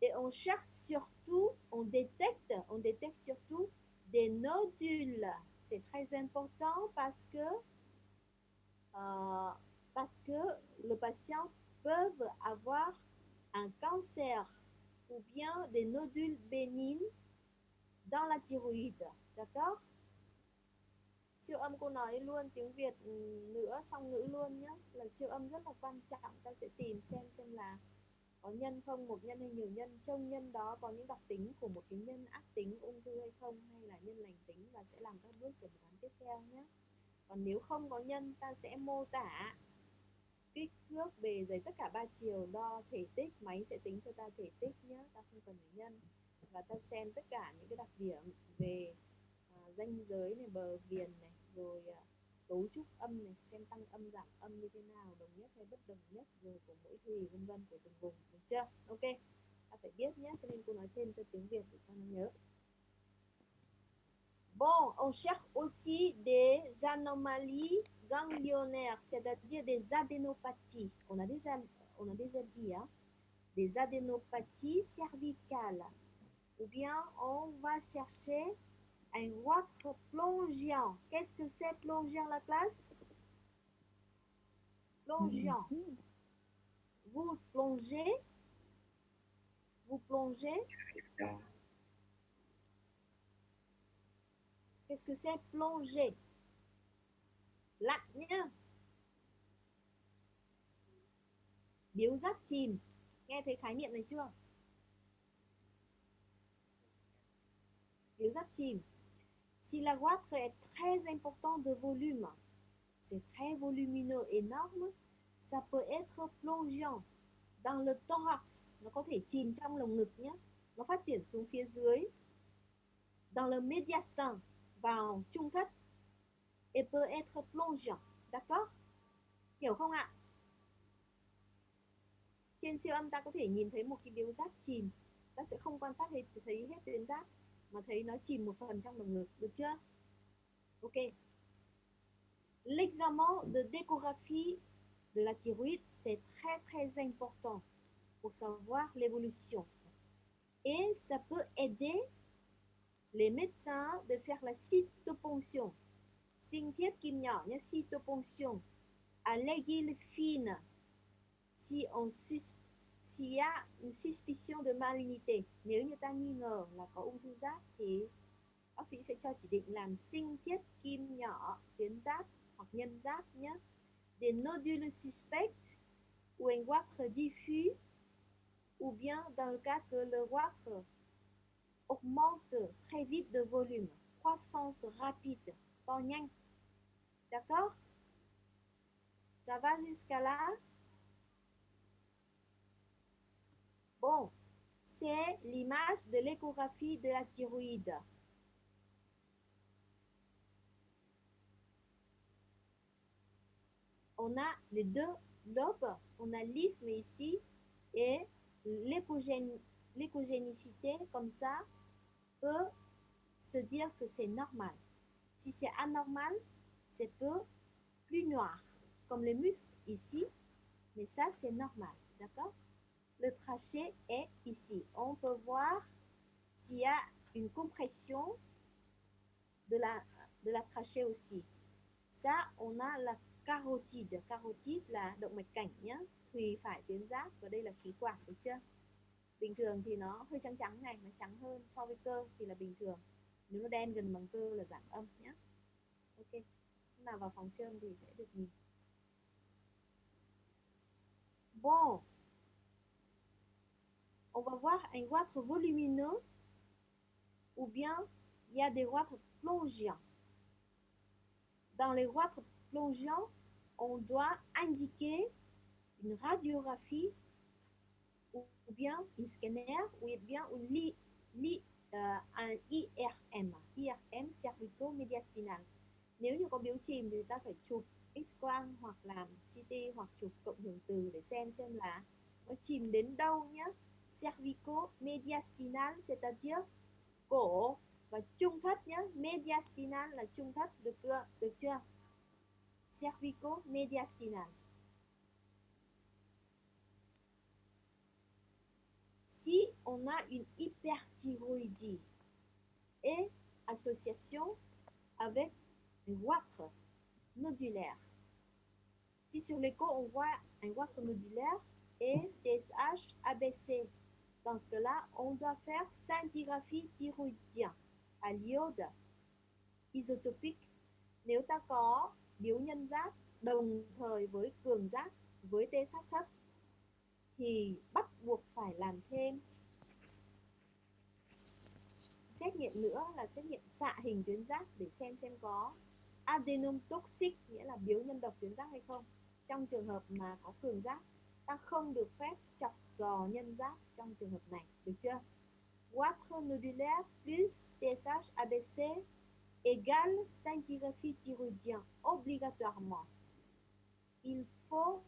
Et on cherche surtout, on détecte surtout des nodules. C'est très important parce que le patient peut avoir un cancer ou bien des nodules bénignes dans la thyroïde. D'accord? Siêu âm cô nói luôn tiếng Việt nữa, song ngữ luôn nhé. Là siêu âm rất là quan trọng. Ta sẽ tìm xem là có nhân không, một nhân hay nhiều nhân, trong nhân đó có những đặc tính của một cái nhân ác tính ung thư hay không, hay là nhân lành tính, và sẽ làm các bước chẩn đoán tiếp theo nhé. Còn nếu không có nhân, ta sẽ mô tả kích thước, bề dày, tất cả 3 chiều, đo thể tích, máy sẽ tính cho ta thể tích nhé, ta không cần phải nhân. Và ta xem tất cả những cái đặc điểm về ranh giới này, bờ viền này, rồi cấu trúc âm này, xem tăng âm giảm âm như thế nào, đồng nhất hay bất đồng nhất, rồi của mỗi thùy vân vân của từng vùng, được chưa? Ok, ta phải biết nhé, cho nên cô nói thêm cho tiếng Việt để cho nó nhớ. Bon, on cherche aussi des anomalies ganglionnaires, c'est-à-dire des adénopathies. On a déjà dit, hein, des adénopathies cervicales. Ou bien on va chercher un goitre plongeant. Qu'est-ce que c'est plongeant, la classe? Plongeant. Vous plongez. Vous plongez. Là, Qu'est-ce que c'est plonger? Lặn nhá. Biếu giáp chìm. Nghe thấy khái niệm này chưa? Biếu giáp chìm. Si la goitre est très important de volume, c'est très volumineux, énorme, ça peut être plongeant dans le thorax. Nó có thể chìm trong lồng ngực nhé. Nó phát triển xuống phía dưới. Dans le médiastin, vào trung thất. Et peut être plongeant. D'accord? Hiểu không ạ? Trên siêu âm ta có thể nhìn thấy một cái biếu giáp chìm. Ta sẽ không quan sát thấy hết tuyến giáp, mà thấy nó chìm một phần trong lồng ngực. Được chưa? Ok. L'examen de d'échographie de la thyroïde, c'est très très important pour savoir l'évolution. Et ça peut aider les médecins de faire la cytoponction. Sinh thiết kim nhỏ nhé, cytoponction. À l'aiguille fine, s'il y a une suspicion de malignité. Nếu như ta nghi ngờ là có ung thư giáp thì bác sĩ sẽ cho chỉ định làm sinh thiết kim nhỏ tuyến giáp hoặc nhân giáp nhé. Des nodules suspects ou un goitre diffus, ou bien dans le cas que le goitre augmente très vite de volume, croissance rapide, to nhanh. D'accord? Ça va jusqu'à là? Bon, c'est l'image de l'échographie de la thyroïde. On a les deux lobes, on a l'isthme ici et l'échogénicité comme ça peut se dire que c'est normal. Si c'est anormal, c'est peu plus noir, comme les muscles ici, mais ça c'est normal, d'accord? Le trachet est ici. On peut voir s'il y a une compression de la trachée aussi. Ça, on a la carotide. Carotide là động mạch cảnh nhé. Thùy phải tuyến giáp và đây là khí quản, được chưa? Bình thường thì nó hơi trắng trắng này, nó trắng hơn so với cơ thì là bình thường. Nếu nó đen gần bằng cơ là giảm âm nhé. Ok. Lúc nào vào phòng siêu âm thì sẽ được nhìn. Bon. On va voir un goitre volumineux ou bien il y a des goitres plongeants. Dans les goitres plongeants, on doit indiquer une radiographie ou bien un scanner ou bien un IRM. IRM cervico-médiastinal. Nếu như có biếu chìm thì ta phải chụp X-quang hoặc làm CT hoặc chụp cộng hưởng từ để xem là nó chìm đến đâu nhé. Cervico-médiastinal, c'est-à-dire cổ và trung thất nhé. Médiastinal là trung thất, được chưa? Cervico-médiastinal. Si on a une hyperthyroïdie et association avec un goitre nodulaire. Si sur l'écho on voit un goitre nodulaire et TSH abaissé, dans ce cas-là, on doit faire scintigraphie thyroïdien à l'iode isotopique. Nếu ta có biếu nhân giáp đồng thời với cường giáp với TSH thấp thì bắt buộc phải làm thêm xét nghiệm nữa là xét nghiệm xạ hình tuyến giáp để xem có adenom toxic nghĩa là biếu nhân độc tuyến giáp hay không. Trong trường hợp mà có cường giáp, ta không được phép chọc giò nhân giáp trong trường hợp này, được chưa? Goitre nodulaire plus TSH ABC égale scintigraphie thyroïdien obligatoirement. Il faut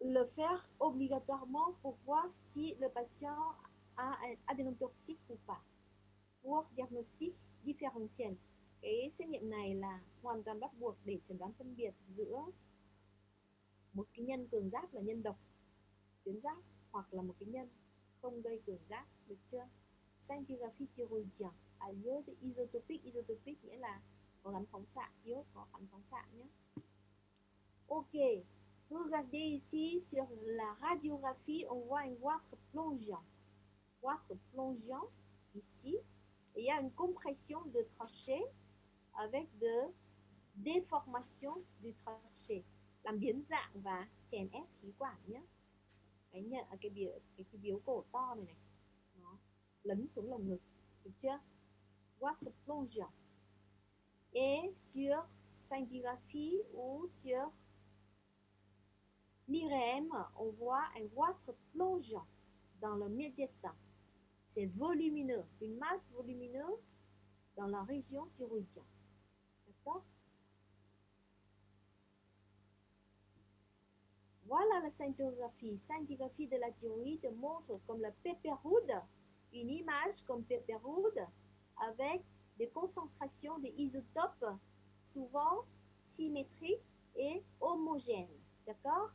le faire obligatoirement pour voir si le patient a un adénome toxique ou pas. Pour diagnostic différentiel. Cái xét nghiệm này là hoàn toàn bắt buộc để chẩn đoán phân biệt giữa một cái nhân cường giáp là nhân độc tuyến giáp hoặc là một cái nhân không gây cường giáp, được chưa? Scintigraphie thyroïdien à iode isotopique. Isotopique nghĩa là có gắn phóng xạ, iode có gắn phóng xạ nhé. Ok, regardez ici sur la radiographie, on voit un goitre plongeant. Goitre plongeant ici. Il y a une compression de trachée avec de déformation du trachée, làm biến dạng và chèn ép khí quản nhé. Cái biếu cổ to này này, nó lấn xuống lồng ngực, được chưa? Goitre plongeant. Et sur scintigraphie ou sur l'IRM, on voit un goitre plongeant dans le médiastin. C'est volumineux, une masse volumineuse dans la région thyroïdienne. D'accord? Voilà la scintigraphie. Scintigraphie de la thyroïde montre comme la pépéroude, une image comme pépéroude avec des concentrations d'isotopes souvent symétriques et homogènes. D'accord?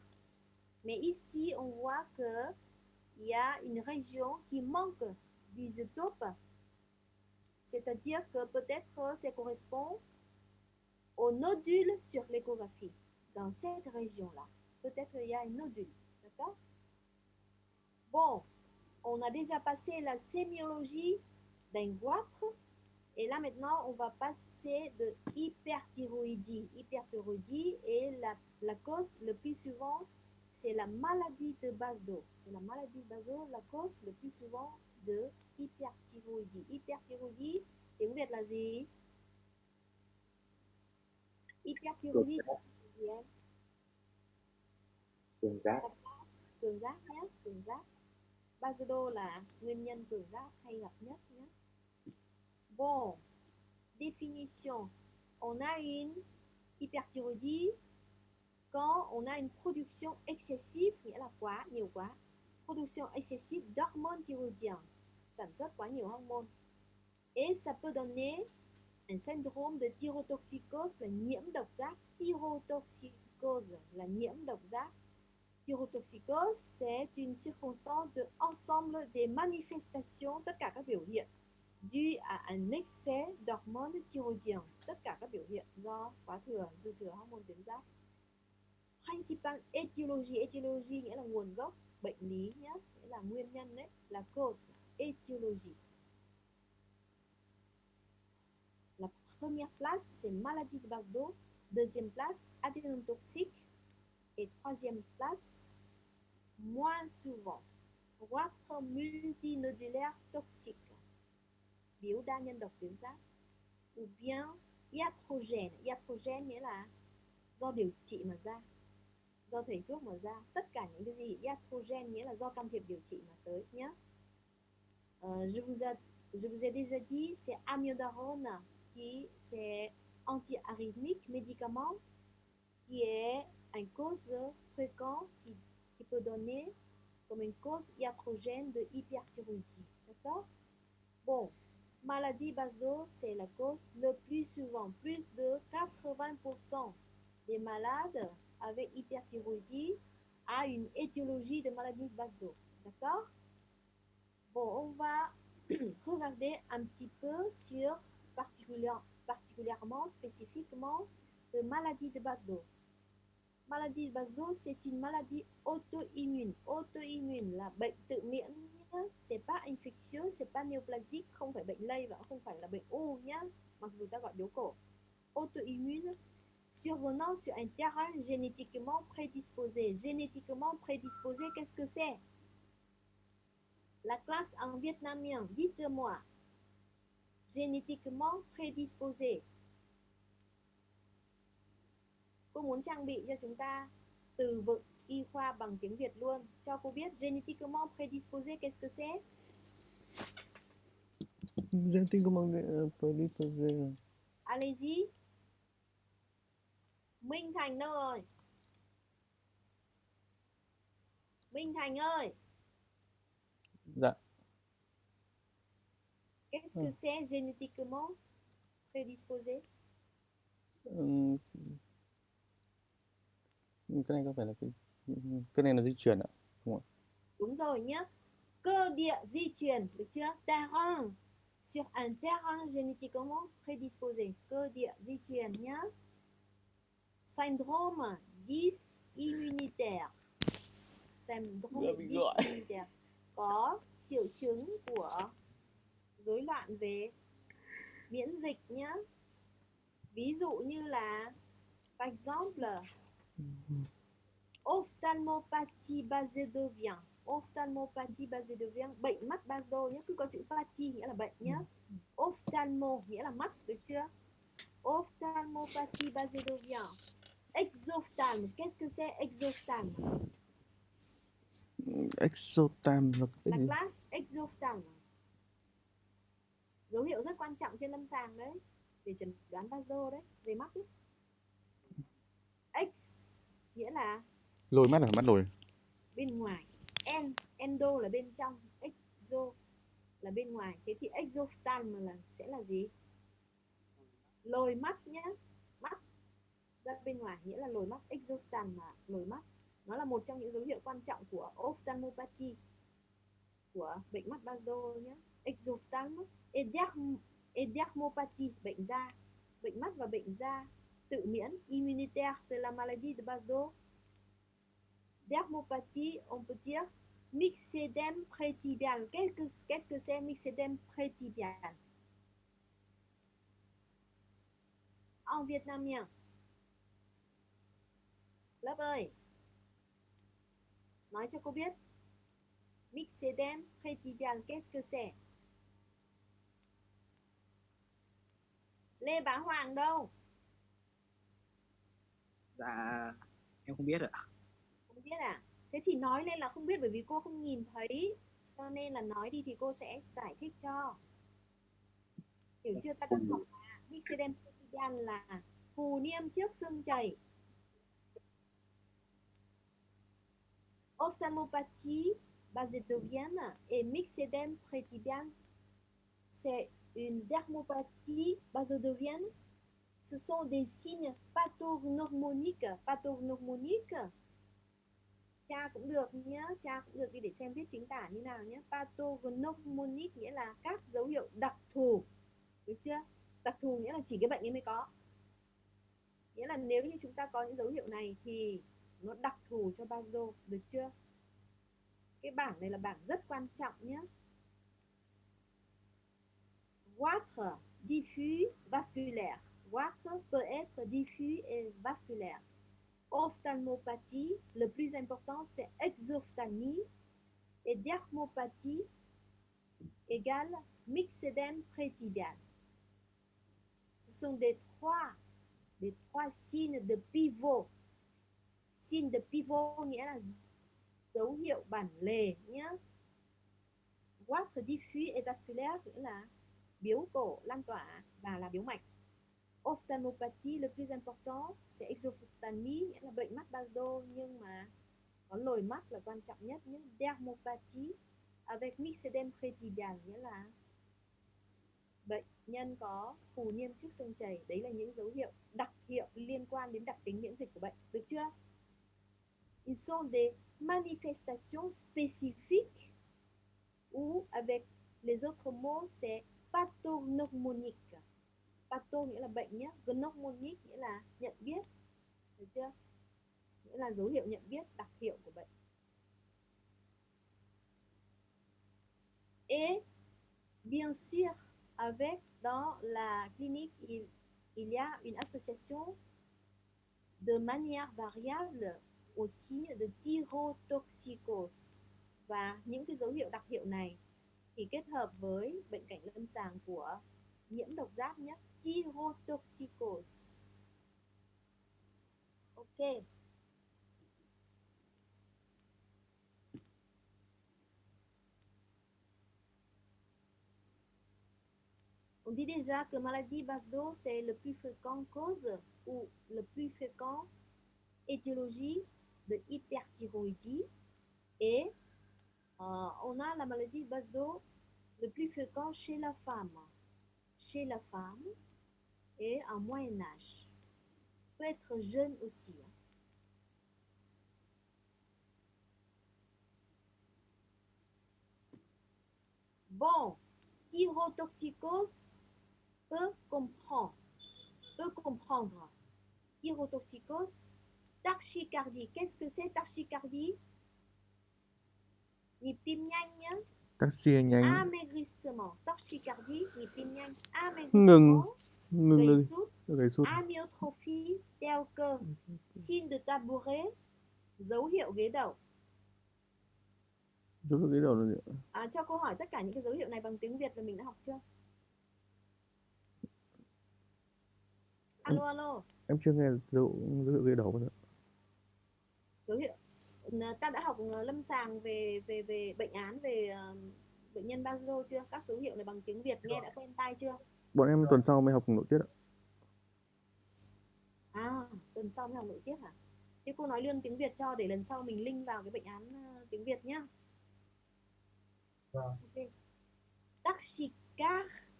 Mais ici, on voit qu'il y a une région qui manque d'isotopes, c'est-à-dire que peut-être ça correspond au nodule sur l'échographie. Dans cette région-là, peut-être il y a un nodule. D'accord? Bon, on a déjà passé la sémiologie d'un goitre. Et là maintenant, on va passer de hyperthyroïdie. Hyperthyroïdie et la cause le plus souvent, c'est la maladie de Basedow. C'est la maladie de Basedow, la cause le plus souvent de hyperthyroïdie. Hyperthyroïdie, tiếng Việt là gì? Hyperthyroïdie cường giáp. Cường giáp nhé, cường giáp. Basedow là nguyên nhân cường giáp hay gặp nhất nhé. Bon, définition. On a une hyperthyroïdie quand on a une production excessive, nghĩa là quá, nhiều quá. Production excessive d'hormones thyroïdiennes, sản xuất quá nhiều hormone. Et ça peut donner un syndrome de thyrotoxicose, là nhiễm độc giáp. Thyrotoxicose là nhiễm độc giáp. Thyrotoxicose, c'est une circonstance de ensemble des manifestations, tất cả các biểu hiện dû à un excès d'hormones thyroïdiennes, tất cả các biểu hiện do quá thừa, dư thừa hormone tuyến giáp. Principal etiologie, etiologie nghĩa là nguồn gốc, bệnh lý nhé, nghĩa là nguyên nhân đấy, là cause, etiologie. La première place, c'est maladie de Basedow. Deuxième place, adénome toxique. Et troisième place, moins souvent, goitre multinodulaire toxique, biếu đa nhân độc tuyến giáp, ou bien iatrogène. Iatrogène nghĩa là do điều trị mà ra, do thầy thuốc mà ra. Tất cả những cái gì iatrogène nghĩa là do can thiệp điều trị mà tới nhé. Je vous ai déjà dit, c'est amiodarone qui c'est anti-arythmique, médicament qui est une cause fréquente qui peut donner comme une cause iatrogène de hyperthyroïdie. D'accord? Bon, maladie Basedow, c'est la cause le plus souvent. Plus de 80% des malades avec hyperthyroïdie a une étiologie de maladie de Basedow. D'accord? Bon, on va regarder un petit peu sur particulièrement, spécifiquement, la maladie de Basedow. Maladie de Basedow, c'est une maladie auto-immune. Auto-immune là bệnh tự miễn nhá. C'est pas infectieux, c'est pas néoplasique, không phải bệnh lây và không phải là bệnh u nhá. Mặc dù ta gọi biếu cổ. Auto-immune survenant sur un terrain génétiquement prédisposé. Génétiquement prédisposé, qu'est-ce que c'est? La classe en vietnamien, dites-moi. génétiquement prédisposé. Cô muốn trang bị cho chúng ta từ vựng y khoa bằng tiếng Việt luôn. Cho cô biết génétiquement prédisposé, qu'est-ce que c'est? Génétiquement prédisposé. Allez-y. Minh Thành đâu rồi? Minh Thành ơi, Dạ. qu'est-ce que c'est génétiquement prédisposé? Cái này có phải là cái này là di truyền ạ? Đúng không ạ? Đúng rồi nhé. Cơ địa di truyền, được chưa? Terrain. Sur un terrain génétiquement prédisposé. Cơ địa di truyền nhé. Syndrome dysimmunitaire. Syndrome dysimmunitaire. Có triệu chứng của rối loạn về miễn dịch nhé. Ví dụ như là, par exemple, ophtalmopathie Basedovien. Ophtalmopathie Basedovien, bệnh mắt Basedow nhé, cứ có chữ pathie nghĩa là bệnh nhé. Ophthalmo nghĩa là mắt, được chưa? Ophtalmopathie Basedovien. Exophthalme, qu'est-ce que c'est exophthalme? Exophthalme là cái La gì? classe exophthalme. Dấu hiệu rất quan trọng trên lâm sàng đấy, để chẩn đoán Basedow đấy, về mắt đấy. Ex nghĩa là Lồi mắt là mắt lồi. bên ngoài, endo là bên trong, exo là bên ngoài. Thế thì exophthalme là sẽ là gì? Lồi mắt nhé, mắt ra bên ngoài nghĩa là lồi mắt. Exophthalme là lồi mắt. Nó là một trong những dấu hiệu quan trọng của ophthalmopathie, của bệnh mắt Basedow nhé. Exophthalme, dermopathie bệnh da, bệnh mắt và bệnh da tự miễn, immunitaire de la maladie de Basedow. Dermopathie, on peut dire myxédème prétibial. Qu'est-ce que c'est myxédème prétibial? En vietnamien. Lớp ơi, nói cho cô biết myxédème prétibial, qu'est-ce que c'est? Lê Bá Hoàng đâu? Dạ em không biết ạ. Không biết à? Thế thì nói lên là không biết, bởi vì cô không nhìn thấy, cho nên là nói đi thì cô sẽ giải thích cho. Hiểu chưa? Ta đang học là myxédème prétibial là phù niêm trước xương chày. Ophtalmopathie basedovienne et myxédème prétibial, c'est une dermopathie basedovienne. Ce sont des signes pathognomoniques. Pathognomoniques, cha cũng được nhé, cha cũng được, đi để xem viết chính tả như nào nhé. Pathognomonique nghĩa là các dấu hiệu đặc thù, được chưa? Đặc thù nghĩa là chỉ cái bệnh ấy mới có. Nghĩa là nếu như chúng ta có những dấu hiệu này thì nó đặc thù cho Basedow, được chưa? Cái bảng này là bảng rất quan trọng nhé. Goitre diffus vasculaire. Goitre peut être diffus et vasculaire. Ophtalmopathie, le plus important c'est exophthalmie, et dermopathie égale myxédème prétibial. Ce sont des trois signes de pivot. Signe de pivot nghĩa là dấu hiệu bản lề nhé. Goitre diffus et vasculaire nghĩa là biếu cổ lan tỏa và là biếu mạch. Ophtalmopathie, le plus important c'est exophthalmie, nghĩa là bệnh mắt Basedow nhưng mà có lồi mắt là quan trọng nhất nhé. Dermopathie avec myxédème prétibial nghĩa là bệnh nhân có phù niêm trước xương chày. Đấy là những dấu hiệu đặc hiệu liên quan đến đặc tính miễn dịch của bệnh, được chưa? Ils sont des manifestations spécifiques ou avec les autres mots c'est pathognomonique. Patho nghĩa là bệnh nhé, gnomonique nghĩa là nhận biết, được chưa? Nghĩa là dấu hiệu nhận biết đặc hiệu của bệnh. Et bien sûr avec dans la clinique il y a une association de manière variable aussi de thyrotoxicose. Và những cái dấu hiệu đặc hiệu này thì kết hợp với bệnh cảnh lâm sàng của nhiễm độc giáp nhé. Thyrotoxicose. Ok. On dit déjà que maladie basse dose, c'est le plus fréquent cause ou le plus fréquent étiologie de hyperthyroïdie. Et on a la maladie basse dose le plus fréquent chez la femme. Chez la femme et en moyen âge. Peut être jeune aussi. Bon, thyrotoxicose peut comprendre. Thyrotoxicose, tachycardie. Qu'est-ce que c'est tachycardie? Nhịp tim nhanh nhá. Taxi nhanh. Amaigrissement. Tachycardie, nhịp tim nhanh. Ngừng. Amaigrissement. Ngừng Gầy sút. sút. Amyotrophie, teo cơ. Signe de tabouret, dấu hiệu ghế đậu. Dấu hiệu ghế đầu là gì? Cho câu hỏi tất cả những cái dấu hiệu này bằng tiếng Việt là mình đã học chưa? Alo. Em chưa nghe dấu hiệu ghế đầu bao giờ. Dấu hiệu ta đã học lâm sàng về bệnh án về bệnh nhân Baslo chưa? Các dấu hiệu này bằng tiếng Việt nghe đã quen tai chưa? Bọn em tuần sau mới học nội tiết ạ. Tuần sau mới học nội tiết hả? Thế cô nói lương tiếng Việt cho để lần sau mình link vào cái bệnh án tiếng Việt nhá. Okay.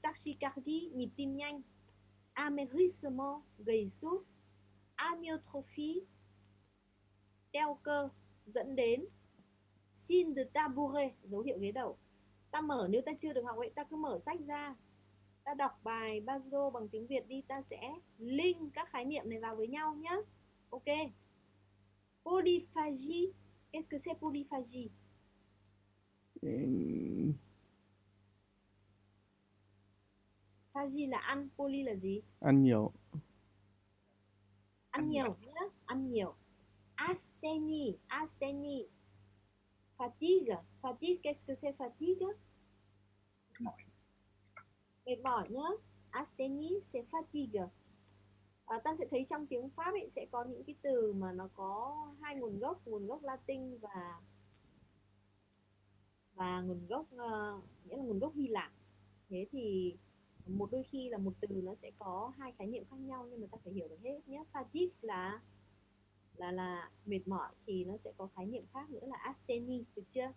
Tachycardie, nhịp tim nhanh. Amaigrissement, gầy sút. Amyotrophie, teo cơ, dẫn đến signe de tabouret, dấu hiệu ghế đậu. Ta mở, nếu ta chưa được học ấy, ta cứ mở sách ra, ta đọc bài Baslo bằng tiếng Việt đi, ta sẽ link các khái niệm này vào với nhau nhé. Ok. Polyphagie, qu'est-ce que c'est polyphagie? Phagie là ăn, poly là gì? Ăn nhiều. Ăn nhiều nhé, ăn nhiều. Asthénie, fatigue, qu'est-ce que c'est fatigue? Mệt mỏi nhá. Asthénie, c'est fatigue. Ta sẽ thấy trong tiếng Pháp ấy sẽ có những cái từ mà nó có hai nguồn gốc Latin và nguồn gốc nghĩa là nguồn gốc Hy Lạp. Thế thì một đôi khi là một từ nó sẽ có hai khái niệm khác nhau nhưng mà ta phải hiểu được hết nhé. Fatigue là mệt mỏi thì nó sẽ có khái niệm khác nữa là asthénie, được chưa?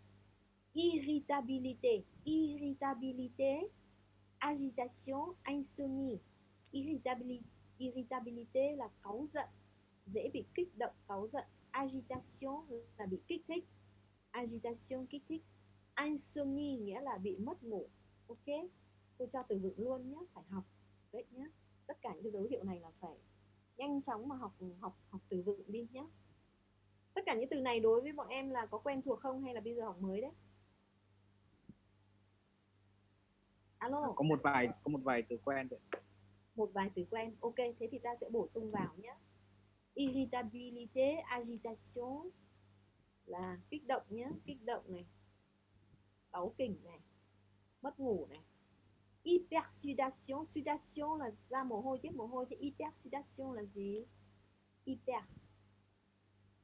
Irritabilité, agitation, insomnie. Irritabilité là cáu giận, dễ bị kích động, cáu giận. Agitation là bị kích thích, agitation kích thích. Insomnie nghĩa là bị mất ngủ. Ok, tôi cho từ vựng luôn nhé, phải học đấy nhé. Tất cả những cái dấu hiệu này là phải nhanh chóng mà học từ vựng đi nhé. Tất cả những từ này đối với bọn em là có quen thuộc không hay là bây giờ học mới đấy? Alo. Có một vài từ quen đấy. Một vài từ quen. Ok, thế thì ta sẽ bổ sung vào nhé. Irritabilité, agitation là kích động nhé, kích động này, cáu kỉnh này, mất ngủ này. Hypersudation, sudation là ra mồ hôi, tiết mồ hôi. Thì hypersudation là gì? Hyper,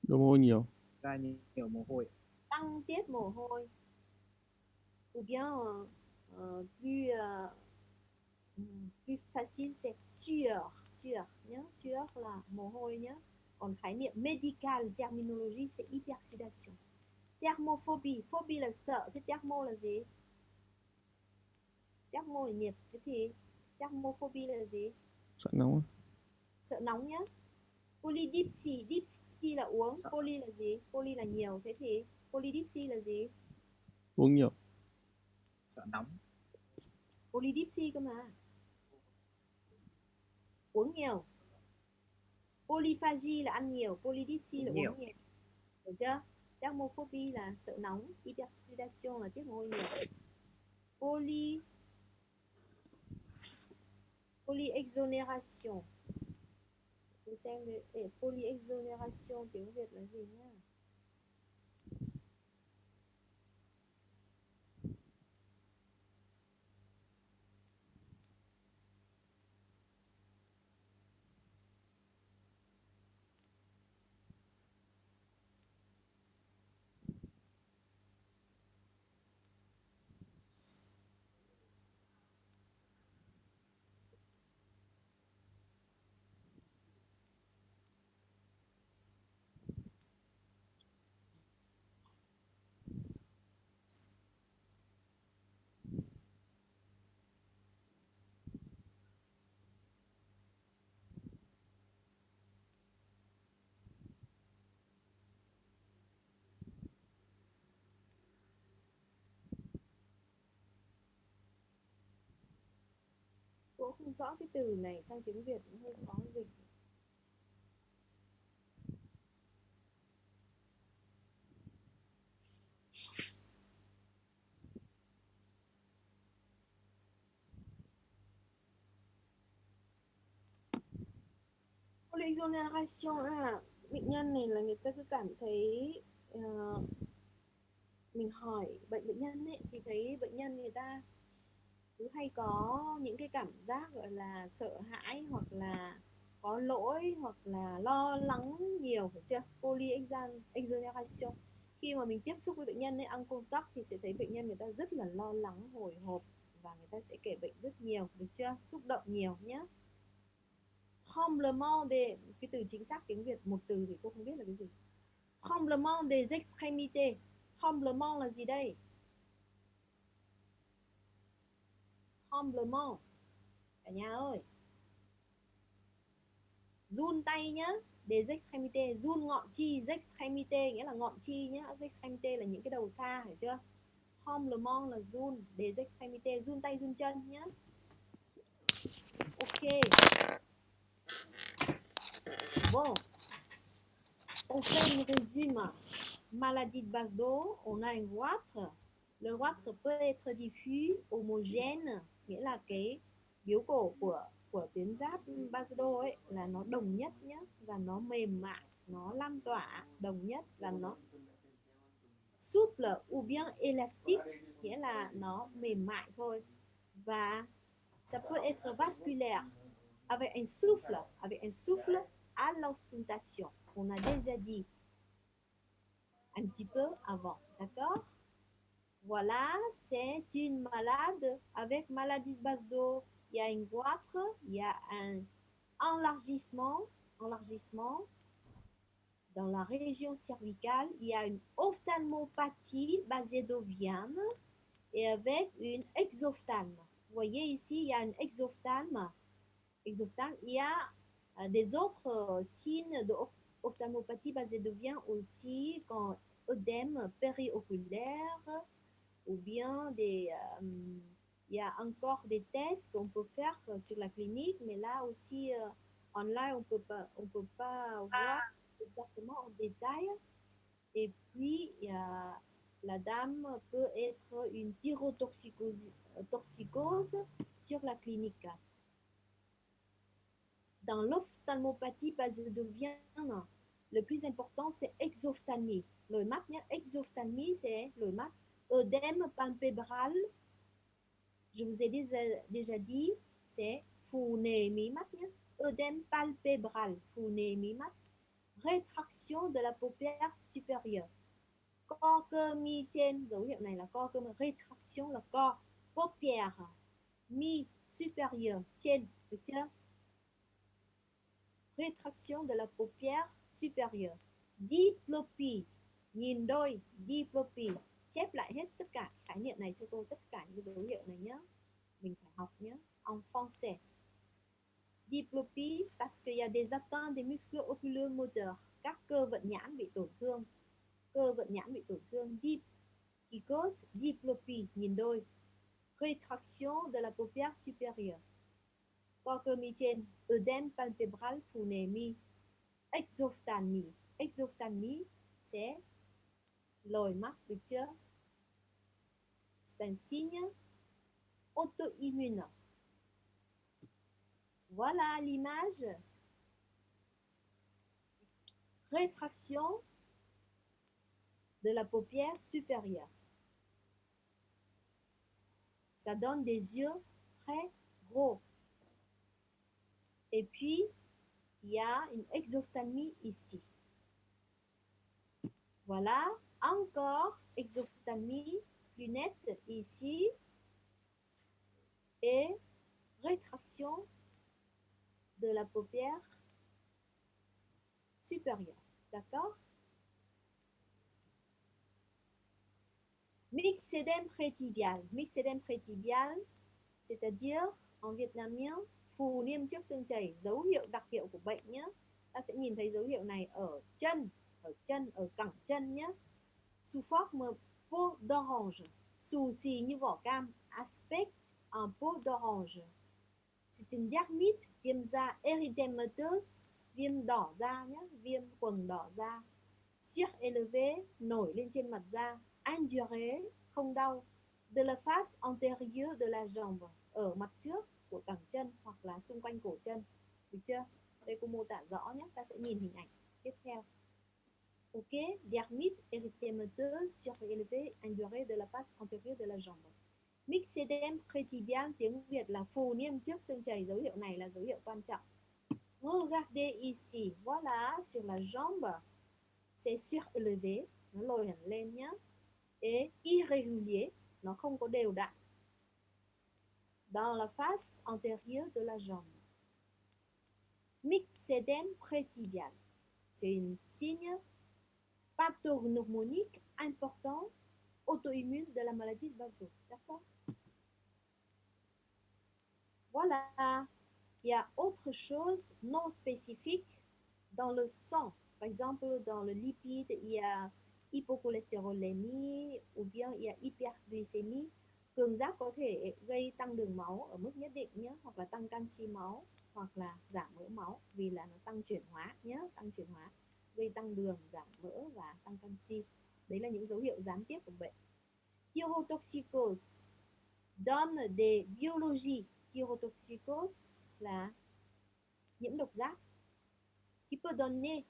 đổ mồ hôi nhiều. Ra nhiều mồ hôi. Tăng tiết mồ hôi. Ou bien plus facile c'est sueur nhé. Sueur là mồ hôi nhé. Còn khái niệm medical, terminologie c'est hypersudation. Thermophobie, phobie là sợ. Thế thermo là gì? Thermo là nhiệt. Thế thì thermophobie là gì? Sợ nóng. Sợ nóng nhé. Polydipsie, dipsy là uống. Poly là gì? Poly là nhiều. Thế thì polydipsie là gì? Uống nhiều. Sợ nóng. Polydipsie cơ mà. Uống nhiều. Polyphagie là ăn nhiều, polydipsie là uống nhiều. Được chưa? Thermophobie là sợ nóng, hypersudation là tiết mồ hôi nhiều. Polyexonération. Tôi xem polyexonération tiếng Việt là gì nhá. không rõ cái từ này sang tiếng Việt cũng hơi khó dịch. Polyexoneration là bệnh nhân này là người ta cứ cảm thấy mình hỏi bệnh nhân ấy thì thấy bệnh nhân người ta cứ hay có những cái cảm giác gọi là sợ hãi hoặc là có lỗi hoặc là lo lắng nhiều, phải chưa? Polyexoneration. Khi mà mình tiếp xúc với bệnh nhân ấy, en contact thì sẽ thấy bệnh nhân người ta rất là lo lắng, hồi hộp và người ta sẽ kể bệnh rất nhiều, được chưa? Xúc động nhiều nhé. Tremblement des, cái từ chính xác tiếng Việt một từ thì cô không biết là cái gì. Tremblement des extrémités. Tremblement là gì đây? Tremblement. Cả nhà ơi. Run tay nhá. Des extrémités, run ngọn chi, extrémités nghĩa là ngọn chi nhá. Extrémités là những cái đầu xa, hiểu chưa? Tremblement là run, des extrémités, run tay run chân nhá. Ok. Bon. On fait une résumé. Maladie de base d'eau, on a un goitre. Le goitre peut être diffus, homogène, nghĩa là cái biếu cổ của tuyến giáp base d'eau ấy là nó đồng nhất nhé, và nó mềm mại, nó lan tỏa đồng nhất, và nó souple ou bien élastique, nghĩa là nó mềm mại thôi, và ça peut être vasculaire avec un souffle à l'auscultation. On a déjà dit un petit peu avant, d'accord? Voilà, c'est une malade avec maladie de base d'eau. Il y a une goitre, il y a un enlargissement dans la région cervicale. Il y a une ophtalmopathie basédovienne et avec une exophthalme. Vous voyez ici, il y a une exophthalme. Il y a des autres signes d'ophtalmopathie basédovienne aussi, quand œdème périoculaire, ou bien il y a encore des tests qu'on peut faire sur la clinique, mais là aussi online on peut pas voir exactement en détail. Et puis la dame peut être une thyrotoxicose sur la clinique. Dans l'ophtalmopathie basédovienne, le plus important c'est exophthalmie. Le mat nhé, exophthalmie c'est le mat. Œdème palpébral, je vous ai déjà dit, c'est phonémie mat nhé. Œdème palpébral, phonémie mat. Rétraction de la paupière supérieure. Co cơ mi trên, dấu hiệu này là co cơ mi, rétraction là co, paupière, mi supérieure, trên, được chưa? Rétraction de la paupière supérieure. Diplopie, nhìn đôi, diplopie. Chép lại hết tất cả khái niệm này cho cô, tất cả những dấu hiệu này nhé. Mình phải học nhé. En français. Diplopie, parce qu'il y a des atteintes des muscles oculaires moteurs. Các cơ vận nhãn bị tổn thương. Cơ vận nhãn bị tổn thương. Dipkykos, diplopie, nhìn đôi. Rétraction de la paupière supérieure. Co cơ mi trên, œdème palpébral, phonémie. Exophthalmie. Exophthalmie, c'est lồi mắt, được chưa? C'est un signe auto-immune. Voilà l'image. Rétraction de la paupière supérieure. Ça donne des yeux très gros. Et puis, il y a une exophthalmie ici. Voilà, encore exophthalmie plus nette ici. Et rétraction de la paupière supérieure. D'accord? Myxédème prétibial. Myxédème prétibial, c'est-à-dire en vietnamien phù niêm trước xương chày, dấu hiệu đặc hiệu của bệnh nhé. Ta sẽ nhìn thấy dấu hiệu này ở chân, ở cẳng chân nhé. Sous forme peau d'orange, xù xì như vỏ cam, aspect en peau d'orange. C'est une dermite, viêm da erythematous, viêm đỏ da nhé, viêm quầng đỏ da. Surélevé, nổi lên trên mặt da. Enduré, không đau. De la face antérieure de la jambe, ở mặt trước của cẳng chân hoặc là xung quanh cổ chân. Được chưa? Đây cô mô tả rõ nhé, ta sẽ nhìn hình ảnh tiếp theo. Ok, dermite erythémateuse surélevée endurée de la face antérieure de la jambe. Myxédème prétibial, tiếng Việt là phù niêm trước xương chày, dấu hiệu này là dấu hiệu quan trọng. Regardez ici, voilà, sur la jambe, c'est surélevé, nó lồi hẳn lên nhé. Et irrégulier, nó không có đều đặn. Dans la face antérieure de la jambe. Myxédème prétibial, c'est un signe pathognomonique important auto-immune de la maladie de Basdo. D'accord? Voilà. Il y a autre chose non spécifique dans le sang. Par exemple, dans le lipide, il y a hypocholestérolémie ou bien il y a hyperglycémie. Cường giáp có thể gây tăng đường máu ở mức nhất định nhé, hoặc là tăng canxi máu, hoặc là giảm mỡ máu vì là nó tăng chuyển hóa nhé, tăng chuyển hóa gây tăng đường, giảm mỡ và tăng canxi. Đấy là những dấu hiệu gián tiếp của bệnh. Thyrotoxicose donne des biologies. Thyrotoxicose là nhiễm độc giáp. Qui peut donner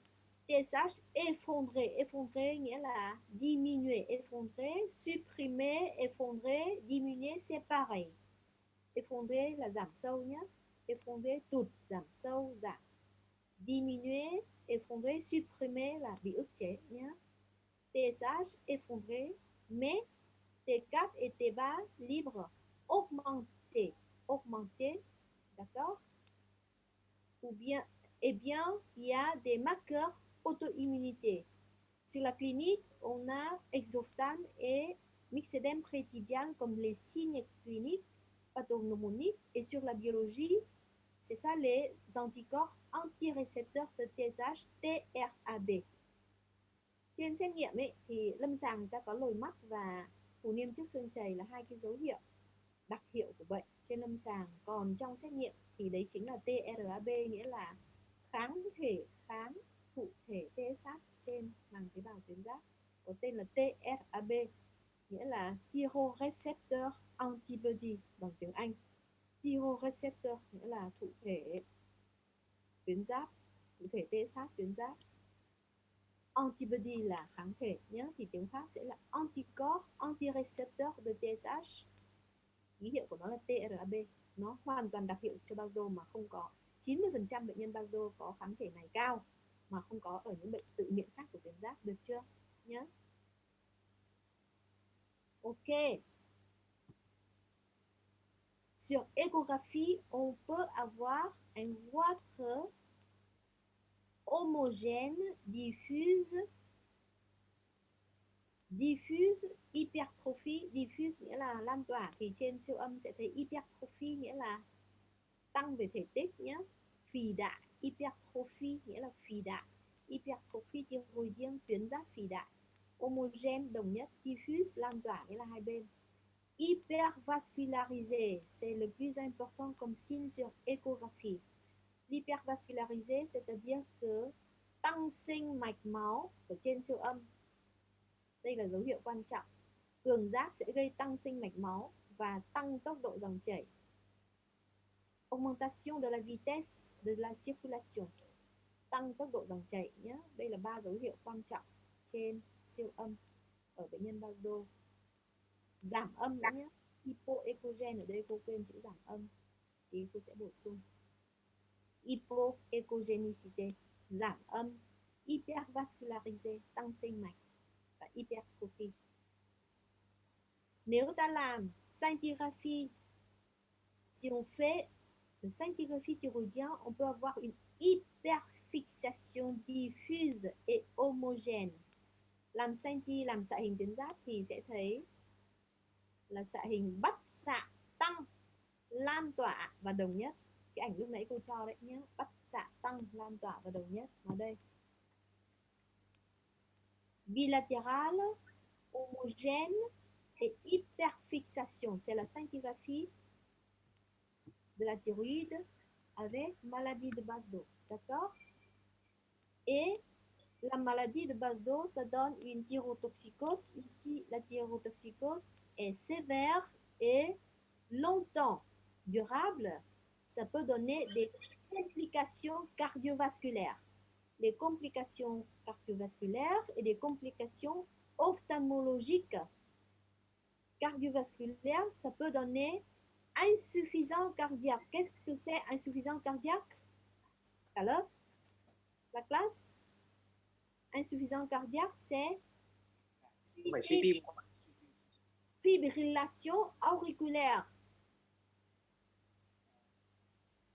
TSH effondré. Effondré nghĩa là diminuer, effondré, supprimer, effondré, diminuer, c'est pareil. Effondré là giảm sâu nhé. Effondré tụt, giảm sâu, giảm. Diminuer, effondré, supprimer là bị ức chế nhé. TSH effondré, mais T4 et T3 libre augmenté. Augmenté, d'accord? Ou bien, eh bien, il y a des marqueurs auto-immunité. Sur la clinique, on a exophthalme et myxédème prétibial comme les signes cliniques pathognomoniques. Et sur la biologie, c'est ça les anticorps antirécepteurs de TSH, TRAB. Trên xét nghiệm ấy, thì lâm sàng người ta có lồi mắt và phù niêm trước xương chày là hai cái dấu hiệu đặc hiệu của bệnh trên lâm sàng. Còn trong xét nghiệm thì đấy chính là TRAB, nghĩa là kháng thể kháng thụ thể TSH trên màng tế bào tuyến giáp, có tên là TRAB, nghĩa là Thyroreceptor Antibody bằng tiếng Anh. Thyroreceptor nghĩa là thụ thể tuyến giáp, thụ thể TSH tuyến giáp. Antibody là kháng thể nhé, thì tiếng Pháp sẽ là anticorps antireceptor de TSH. Ký hiệu của nó là TRAB. Nó hoàn toàn đặc hiệu cho Basdo mà không có. 90% bệnh nhân Basdo có kháng thể này cao mà không có ở những bệnh tự miễn khác của tuyến giáp. Được chưa? Nhé. Ok. Sur échographie, on peut avoir un goitre homogène, diffuse, hypertrophie. Diffuse nghĩa là lan tỏa, thì trên siêu âm sẽ thấy hypertrophie nghĩa là tăng về thể tích nhé. Phì đại, hypertrophie nghĩa là phì đại. Hypertrophie thyroïdienne, tuyến giáp phì đại. Homogène đồng nhất, diffuse lan tỏa nghĩa là hai bên. Hypervascularisé, c'est le plus important comme signe sur échographie. L'hypervascularisé, c'est-à-dire que tăng sinh mạch máu ở trên siêu âm. Đây là dấu hiệu quan trọng. Cường giáp sẽ gây tăng sinh mạch máu và tăng tốc độ dòng chảy. Augmentation de la vitesse de la circulation, tăng tốc độ dòng chảy nhé. Đây là 3 dấu hiệu quan trọng trên siêu âm ở bệnh nhân Basdo. Giảm âm nữa nhé. Hypoechogen, ở đây cô quên chữ giảm âm thì cô sẽ bổ sung. Hypoechogenicité, giảm âm. Hypervascularisé, tăng sinh mạch. Và hypertrophie. Nếu ta làm scintigraphie, si on fait le scintigraphie thyroïdien, on peut avoir une hyperfixation diffuse et homogène. Làm scinti, làm xạ hình tuyến giáp thì sẽ thấy là xạ hình bắt xạ tăng, lan tỏa và đồng nhất. Cái ảnh lúc nãy cô cho đấy nhé, bắt xạ tăng, lan tỏa và đồng nhất. Nó đây. Bilatérale, homogène et hyperfixation. C'est la scintigraphie de la thyroïde avec maladie de base d'eau. D'accord? Et la maladie de base d'eau, ça donne une thyrotoxicose. Ici, la thyrotoxicose est sévère et longtemps durable. Ça peut donner des complications cardiovasculaires. Les complications cardiovasculaires et des complications ophtalmologiques. Cardiovasculaires, ça peut donner insuffisance cardiaque. Qu'est-ce que c'est insuffisance cardiaque? Alors, la classe? Insuffisance cardiaque, c'est Không phải suy tim không ạ? fibrillation auriculaire.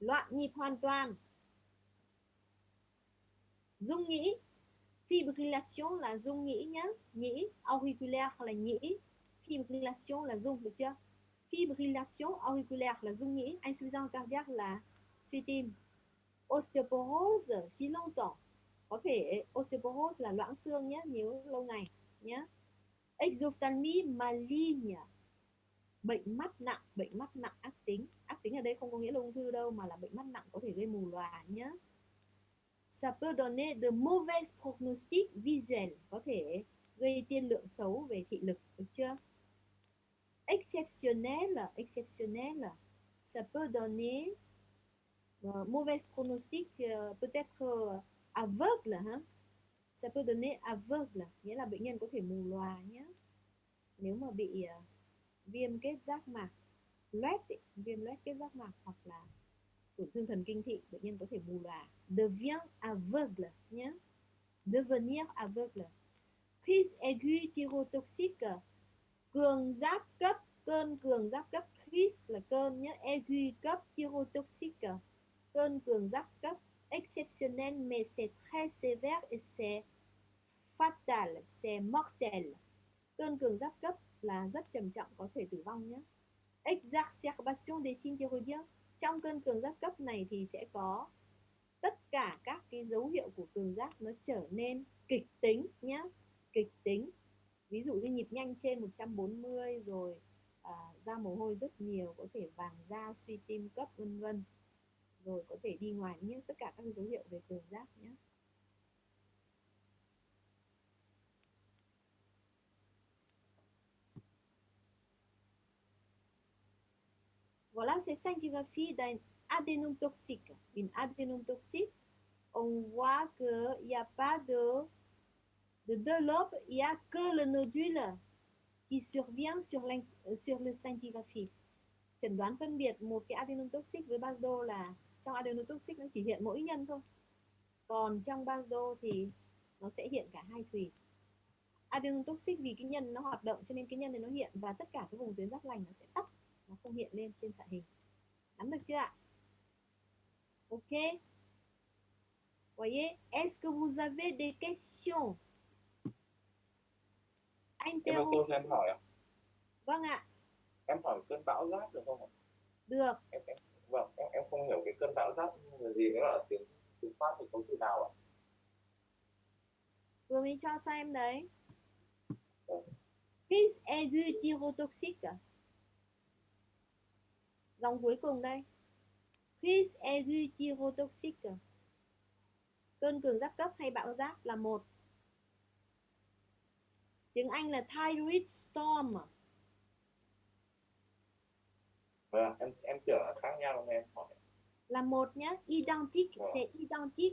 Loạn nhịp hoàn toàn. Rung nhĩ. Fibrillation là rung nhĩ nhé. Nhĩ. Auriculaire là nhĩ. Fibrillation là rung, được chưa? Fibrillation auriculaire là rung nhĩ. Insuffisance cardiaque là suy tim. Osteoporose, si longtemps. Có thể osteoporose là loãng xương nhé, nếu lâu ngày nhé. Exophthalmie maligne, bệnh mắt nặng ác tính. Ác tính ở đây không có nghĩa là ung thư đâu, mà là bệnh mắt nặng có thể gây mù lòa nhé. Ça peut donner de mauvais pronostics visuels, có thể gây tiên lượng xấu về thị lực, được chưa? Exceptionnel, ça peut donner mauvais pronostic, peut-être aveugle, hein? Ça peut donner aveugle, nghĩa là bệnh nhân có thể mù lòa nhé. Nếu mà bị viêm kết giác mạc loét, viêm loét kết giác mạc hoặc là tổn thương thần kinh thị, bệnh nhân có thể mù lòa. Devient aveugle nhé. Devenir aveugle. Crise aiguë thyrotoxique, cường giáp cấp, cơn cường giáp cấp. Crise là cơn nhé, aiguë cấp, thyrotoxique, cơn cường giáp cấp. Exceptionnel mais c'est très sévère et c'est fatal, c'est mortel. Cơn cường giáp cấp là rất trầm trọng, có thể tử vong nhé. Exacerbation des signes thyroïdiens. Trong cơn cường giáp cấp này thì sẽ có tất cả các cái dấu hiệu của cường giáp nó trở nên kịch tính nhé. Kịch tính. Ví dụ như nhịp nhanh trên 140 rồi ra mồ hôi rất nhiều, có thể vàng da, suy tim cấp vân vân. Rồi có thể đi ngoài nhé, tất cả các dấu hiệu về cường giáp nhé. Voilà, c'est scintigraphie d'un adénome toxique. Une adénome toxique, on voit qu'il n'y a pas de deux lobes, il n'y a que le nodule qui survient sur le scintigraphie. Chẩn đoán phân biệt một cái adénome toxique với Basdo là trong adénome toxique nó chỉ hiện mỗi nhân thôi. Còn trong Basdo thì nó sẽ hiện cả hai thùy. Adénome toxique vì cái nhân nó hoạt động cho nên cái nhân này nó hiện, và tất cả cái vùng tuyến giáp lành nó sẽ tắt, nó không hiện lên trên xạ hình. Nắm được chưa ạ? Ok. Voyez, est-ce que vous avez des questions? Cô cho em hỏi ạ. Vâng ạ. Em hỏi cơn bão giáp được không ạ? Được. Em không hiểu cái cơn bão giáp là gì, nó là tiếng Pháp thì có từ nào ạ? Vừa mới cho sao em đấy. Crise aiguë thyrotoxique. Dòng cuối cùng đây. Crise aiguë thyrotoxique. Cơn cường giáp cấp hay bão giáp là một. Tiếng Anh là thyroid storm. Vâng, em tưởng là khác nhau nên em hỏi. Là một nhé, identique,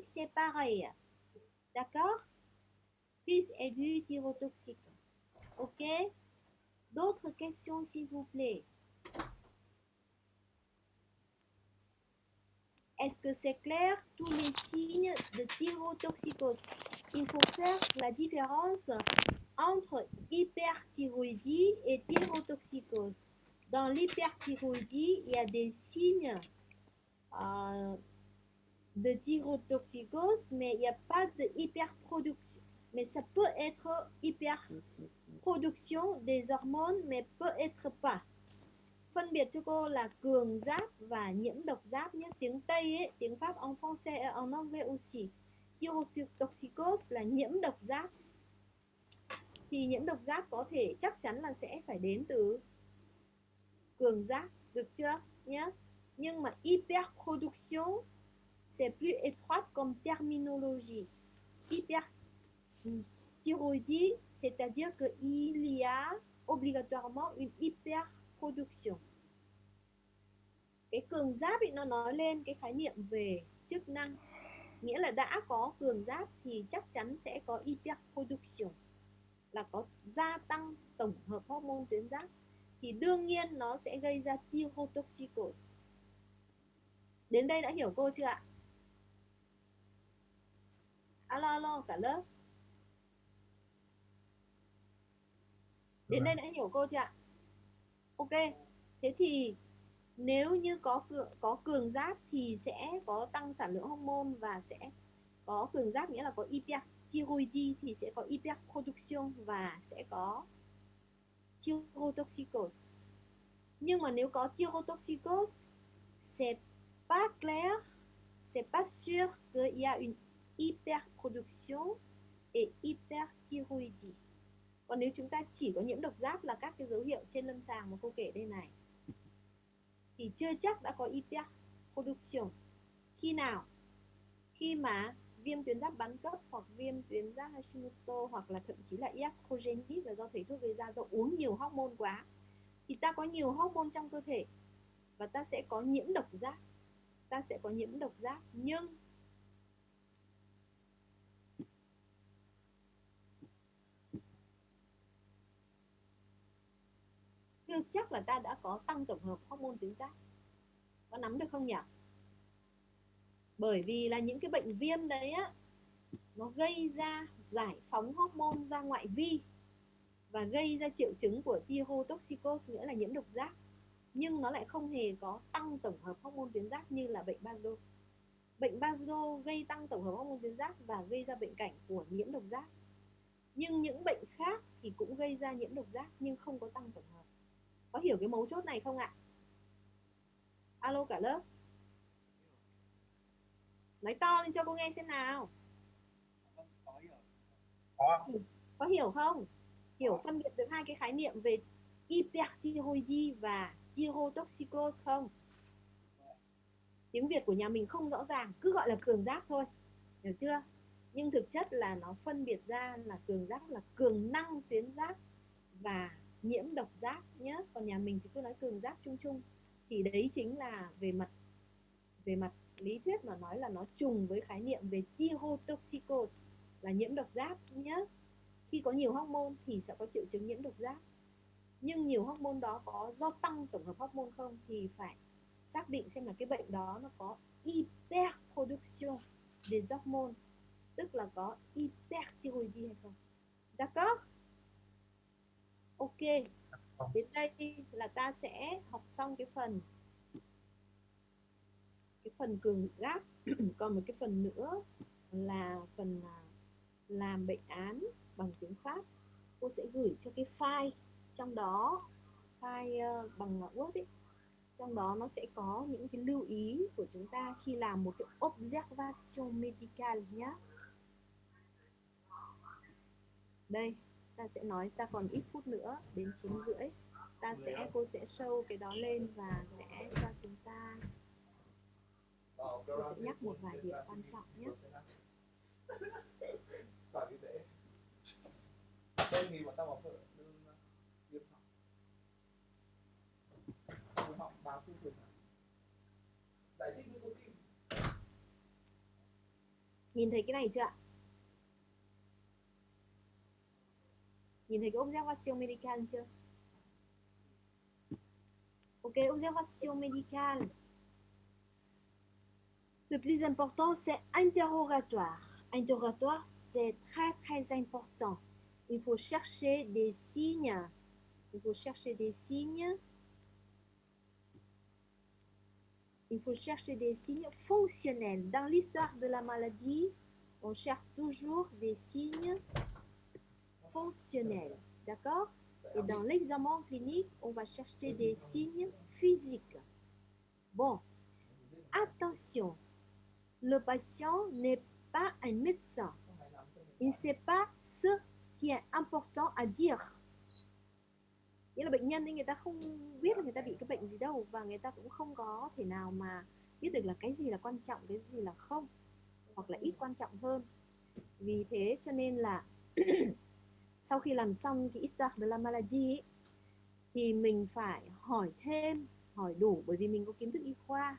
c'est pareil. D'accord? Crise aiguë thyrotoxique. Ok? D'autres questions s'il vous plaît? Est-ce que c'est clair tous les signes de thyrotoxicose? Il faut faire la différence entre hyperthyroïdie et thyrotoxicose. Dans l'hyperthyroïdie, il y a des signes de thyrotoxicose, mais il n'y a pas de hyperproduction. Mais ça peut être hyperproduction des hormones, mais peut être pas. Phân biệt cho cô là cường giáp và nhiễm độc giáp nhé. Tiếng Tây ấy, tiếng Pháp en français, en anglais aussi. Thyrotoxicose là nhiễm độc giáp. Thì nhiễm độc giáp có thể chắc chắn là sẽ phải đến từ cường giáp, được chưa nhé? Nhưng mà hyperproduction c'est plus étroite comme terminologie. Hyperthyroïdie, c'est-à-dire qu'il y a obligatoirement une hyperproduction. Cái cường giáp thì nó nói lên cái khái niệm về chức năng, nghĩa là đã có cường giáp thì chắc chắn sẽ có hyperproduction, là có gia tăng tổng hợp hormone tuyến giáp, thì đương nhiên nó sẽ gây ra thyrotoxicose. Đến đây đã hiểu cô chưa ạ? Alo alo cả lớp. Đến đây đã hiểu cô chưa ạ? Ok. Thế thì nếu như có cường giáp thì sẽ có tăng sản lượng hormone và sẽ có cường giáp, nghĩa là có hyperthyroïdie thì sẽ có hyperproduction và sẽ có thyrotoxicose. Nhưng mà nếu có thyrotoxicose, c'est pas clair, c'est pas sûr qu'il y a une hyperproduction et hyperthyroïdie. Còn nếu chúng ta chỉ có nhiễm độc giáp là các cái dấu hiệu trên lâm sàng mà cô kể đây này, thì chưa chắc đã có hyperproduction. Khi nào? Khi mà viêm tuyến giáp bán cấp hoặc viêm tuyến giáp Hashimoto hoặc là thậm chí là iatrogenic là do thầy thuốc gây ra do uống nhiều hormone quá, thì ta có nhiều hormone trong cơ thể và ta sẽ có nhiễm độc giáp. Ta sẽ có nhiễm độc giáp nhưng chưa chắc là ta đã có tăng tổng hợp hormone tuyến giáp. Có nắm được không nhỉ? Bởi vì là những cái bệnh viêm đấy á, nó gây ra giải phóng hormone ra ngoại vi và gây ra triệu chứng của thyrotoxicose, nghĩa là nhiễm độc giáp, nhưng nó lại không hề có tăng tổng hợp hormone tuyến giáp như là bệnh Basedow. Bệnh Basedow gây tăng tổng hợp hormone tuyến giáp và gây ra bệnh cảnh của nhiễm độc giáp. Nhưng những bệnh khác thì cũng gây ra nhiễm độc giáp nhưng không có tăng tổng hợp. Có hiểu cái mấu chốt này không ạ? Alo cả lớp. Nói to lên cho cô nghe xem nào. Có hiểu không? Hiểu phân biệt được hai cái khái niệm về hyperthyroïdie và thyrotoxicose không? Tiếng Việt của nhà mình không rõ ràng, cứ gọi là cường giáp thôi, hiểu chưa? Nhưng thực chất là nó phân biệt ra là cường giáp là cường năng tuyến giáp và nhiễm độc giáp nhé. Còn nhà mình thì cứ nói cường giáp chung chung, thì đấy chính là về mặt lý thuyết mà nói là nó trùng với khái niệm về thyrotoxicose là nhiễm độc giáp nhé. Khi có nhiều hormone thì sẽ có triệu chứng nhiễm độc giáp, nhưng nhiều hormone đó có do tăng tổng hợp hormone không thì phải xác định xem là cái bệnh đó nó có hyperproduction des hormones, tức là có hyperthyroïdie hay không. D'accord? Ok. Đến đây là ta sẽ học xong cái phần cường giáp. Còn một cái phần nữa là phần làm bệnh án bằng tiếng Pháp. Cô sẽ gửi cho cái file, trong đó file bằng Word ấy, trong đó nó sẽ có những cái lưu ý của chúng ta khi làm một cái observation médicale nhé. Đây, ta sẽ nói, ta còn ít phút nữa đến 9:30 cô sẽ show cái đó lên và sẽ cho chúng ta, cô sẽ nhắc một vài điểm quan trọng nhé. Nhìn thấy cái này chưa ạ? Nhìn thấy cái observation médicale chưa? Ok, observation médicale. Le plus important, c'est interrogatoire. Interrogatoire, c'est très très important. Il faut chercher des signes. Il faut chercher des signes. Il faut chercher des signes fonctionnels. Dans l'histoire de la maladie, on cherche toujours des signes fonctionnels. D'accord? Et dans l'examen clinique, on va chercher des signes physiques. Bon, attention, le patient n'est pas un médecin. Il ne sait pas ce qui est important à dire. Nghĩa là bệnh nhân ấy, người ta không biết là người ta bị cái bệnh gì đâu, và người ta cũng không có thể nào mà biết được là cái gì là quan trọng, cái gì là không, hoặc là ít quan trọng hơn. Vì thế cho nên là sau khi làm xong cái histoire de la maladie ấy, thì mình phải hỏi thêm, hỏi đủ, bởi vì mình có kiến thức y khoa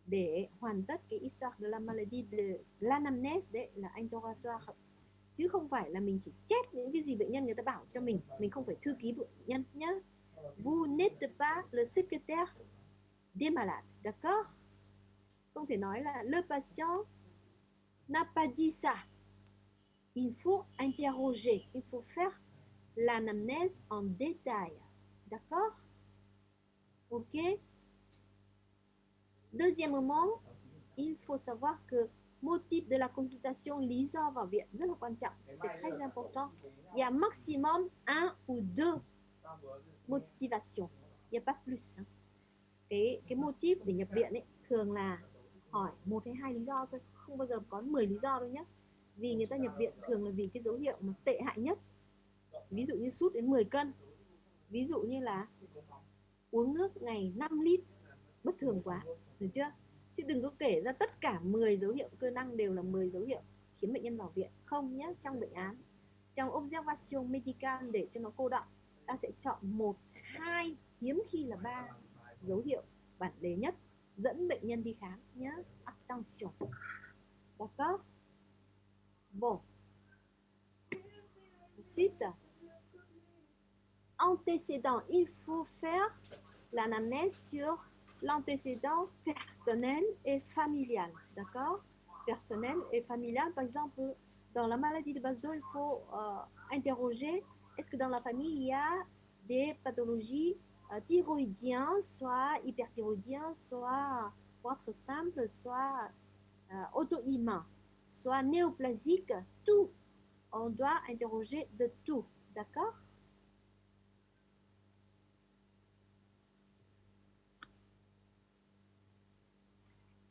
để hoàn tất cái histoire de la maladie de l'anamnèse, đấy là interrogatoire, chứ không phải là mình chỉ chép những cái gì bệnh nhân người ta bảo cho mình không phải thư ký bệnh nhân nhé. Vous n'êtes pas le secrétaire des malades, d'accord? Không thể nói là le patient n'a pas dit ça. Il faut interroger, il faut faire l'anamnèse en détail, d'accord? Ok. Deuxièmement, il faut savoir que motif de la consultation, lý do vào viện rất là quan trọng, c'est très important. Il y a maximum 1 ou 2 motivations, il n'y a pas plus. Cái motif để nhập viện ấy thường là hỏi 1 hay 2 lý do thôi, không bao giờ có 10 lý do đâu nhé. Vì người ta nhập viện thường là vì cái dấu hiệu mà tệ hại nhất, ví dụ như sút đến 10 cân, ví dụ như là uống nước ngày 5 lít, bất thường quá, được chưa? Chứ đừng có kể ra tất cả 10 dấu hiệu cơ năng đều là 10 dấu hiệu khiến bệnh nhân vào viện. Không nhé, trong bệnh án, trong observation médicale để cho nó cô đọng, ta sẽ chọn 1, 2, hiếm khi là 3 dấu hiệu bản lề nhất dẫn bệnh nhân đi khám nhé. Attention. D'accord? Bon. Ensuite, antécédent, il faut faire l'anamnèse sur l'antécédent personnel et familial, d'accord? Personnel et familial, par exemple, dans la maladie de Basedow, il faut interroger, est-ce que dans la famille, il y a des pathologies thyroïdiennes, soit hyperthyroïdiennes, soit, pour être simple, soit auto-immuns, soit néoplasiques, tout. On doit interroger de tout, d'accord?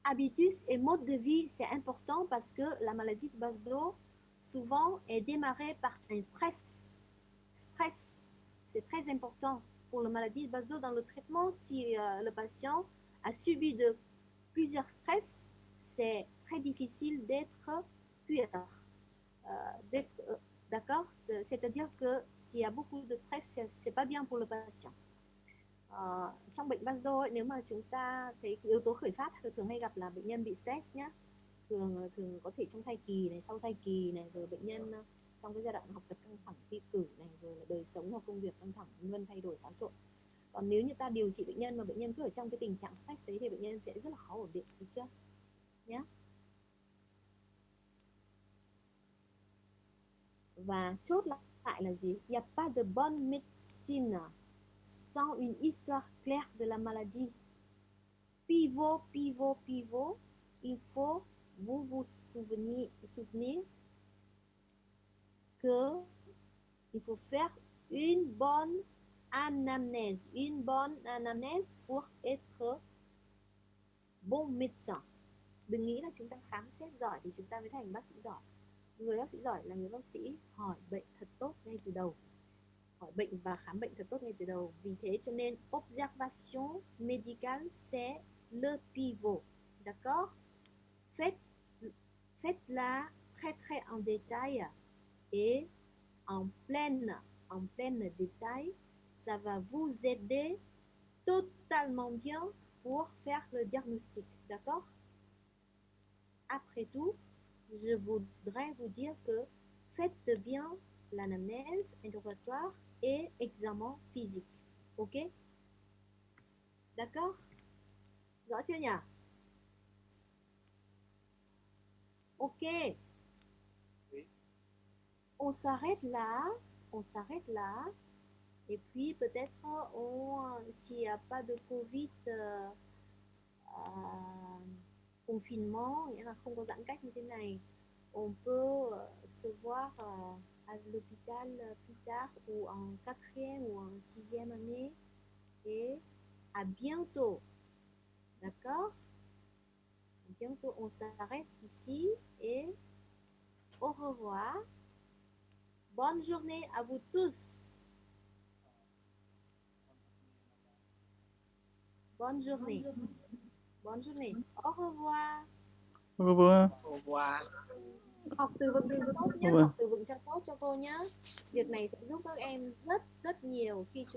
Habitus et mode de vie, c'est important parce que la maladie de Basedow, souvent, est démarrée par un stress. Stress, c'est très important pour la maladie de Basedow dans le traitement. Si le patient a subi de plusieurs stress, c'est très difficile d'être puère. D'accord? C'est-à-dire que s'il y a beaucoup de stress, c'est pas bien pour le patient. Trong bệnh Basedow ấy, nếu mà chúng ta thấy yếu tố khởi phát thường hay gặp là bệnh nhân bị stress nhá, thường có thể trong thai kỳ này, sau thai kỳ này, rồi bệnh nhân trong cái giai đoạn học tập căng thẳng, thi cử này, rồi là đời sống hoặc công việc căng thẳng, vân thay đổi xáo trộn. Còn nếu như ta điều trị bệnh nhân mà bệnh nhân cứ ở trong cái tình trạng stress đấy thì bệnh nhân sẽ rất là khó ổn định, được chưa nhé? Và chốt lại là gì? Il n'y a pas de bonne médecine sans une histoire claire de la maladie. Pivot, pivot, pivot. Il faut vous souvenir que il faut faire une bonne anamnèse pour être bon médecin. Đừng nghĩ là chúng ta khám xét giỏi thì chúng ta mới thành bác sĩ giỏi. Người bác sĩ giỏi là người bác sĩ hỏi bệnh thật tốt ngay từ đầu, hỏi bệnh và khám bệnh thật tốt ngay từ đầu. Vì thế cho nên observation médicale c'est le pivot, d'accord? Faites-la très très en détail et en pleine détail, ça va vous aider totalement bien pour faire le diagnostic, d'accord? Après tout, je voudrais vous dire que faites bien l'anamnèse, interrogatoire et examen physique. Ok? D'accord? Rõ chưa nhỉ? Ok. On s'arrête là. Et puis peut-être s'il n'y a pas de Covid, confinement, nghĩa là không có giãn cách như thế này, on peut se voir à l'hôpital plus tard ou en 4e ou en 6e année. Et à bientôt. D'accord? Bientôt, on s'arrête ici et au revoir. Bonne journée à vous tous. Bonne journée. Bonne journée. Au revoir. Au revoir. Au revoir. Học từ vựng cho tốt nhé, Vâng. học từ vựng cho tốt cho cô nhé. Việc này sẽ giúp các em rất rất nhiều khi chúng